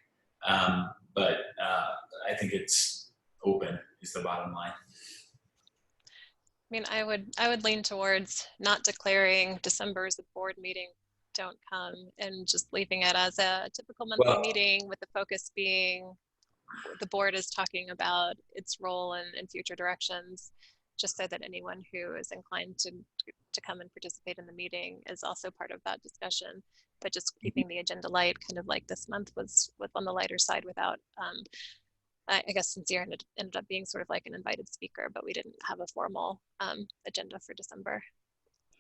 But I think it's open is the bottom line. I mean, I would lean towards not declaring December as a board meeting, don't come, and just leaving it as a typical monthly meeting with the focus being the board is talking about its role and future directions, just so that anyone who is inclined to come and participate in the meeting is also part of that discussion. But just keeping the agenda light, kind of like this month was on the lighter side without, I guess Sincere ended up being sort of like an invited speaker, but we didn't have a formal agenda for December.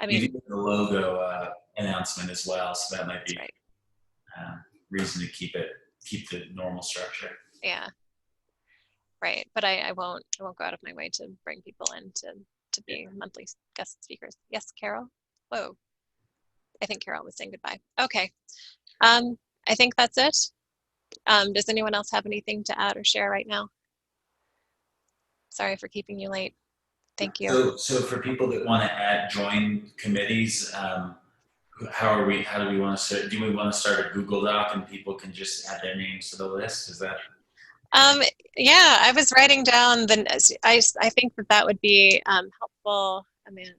I mean, you did the logo announcement as well, so that might be reason to keep the normal structure. Yeah, right. But I won't go out of my way to bring people in to be monthly guest speakers. Yes, Carol. Whoa, I think Carol was saying goodbye. Okay, I think that's it. Does anyone else have anything to add or share right now? Sorry for keeping you late. Thank you. So for people that want to join committees, how do we want to start? Do we want to start a Google Doc and people can just add their names to the list? Is that? Yeah, I was writing down I think that would be helpful. I mean,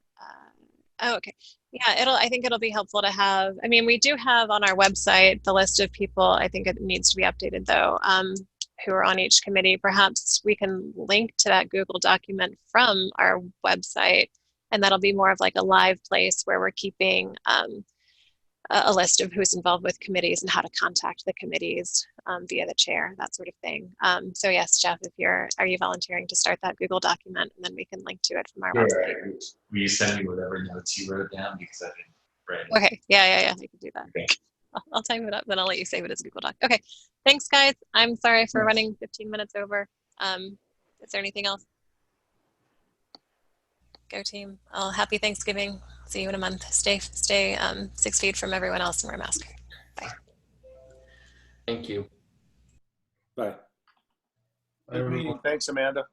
okay. Yeah, I think it'll be helpful to have. I mean, we do have on our website the list of people. I think it needs to be updated though. Who are on each committee. Perhaps we can link to that Google document from our website, and that'll be more of like a live place where we're keeping a list of who's involved with committees and how to contact the committees via the chair, that sort of thing. So yes, Jeff, are you volunteering to start that Google document, and then we can link to it from our website? Will you send me whatever notes you wrote down, because I didn't write it. Okay, yeah, I can do that. Okay. I'll type it up, then I'll let you save it as Google Doc. Okay, thanks guys. I'm sorry for running 15 minutes over. Is there anything else? Go team. Happy Thanksgiving. See you in a month. Stay 6 feet from everyone else and wear a mask. Bye. Thank you. Bye. Good meeting. Thanks, Amanda.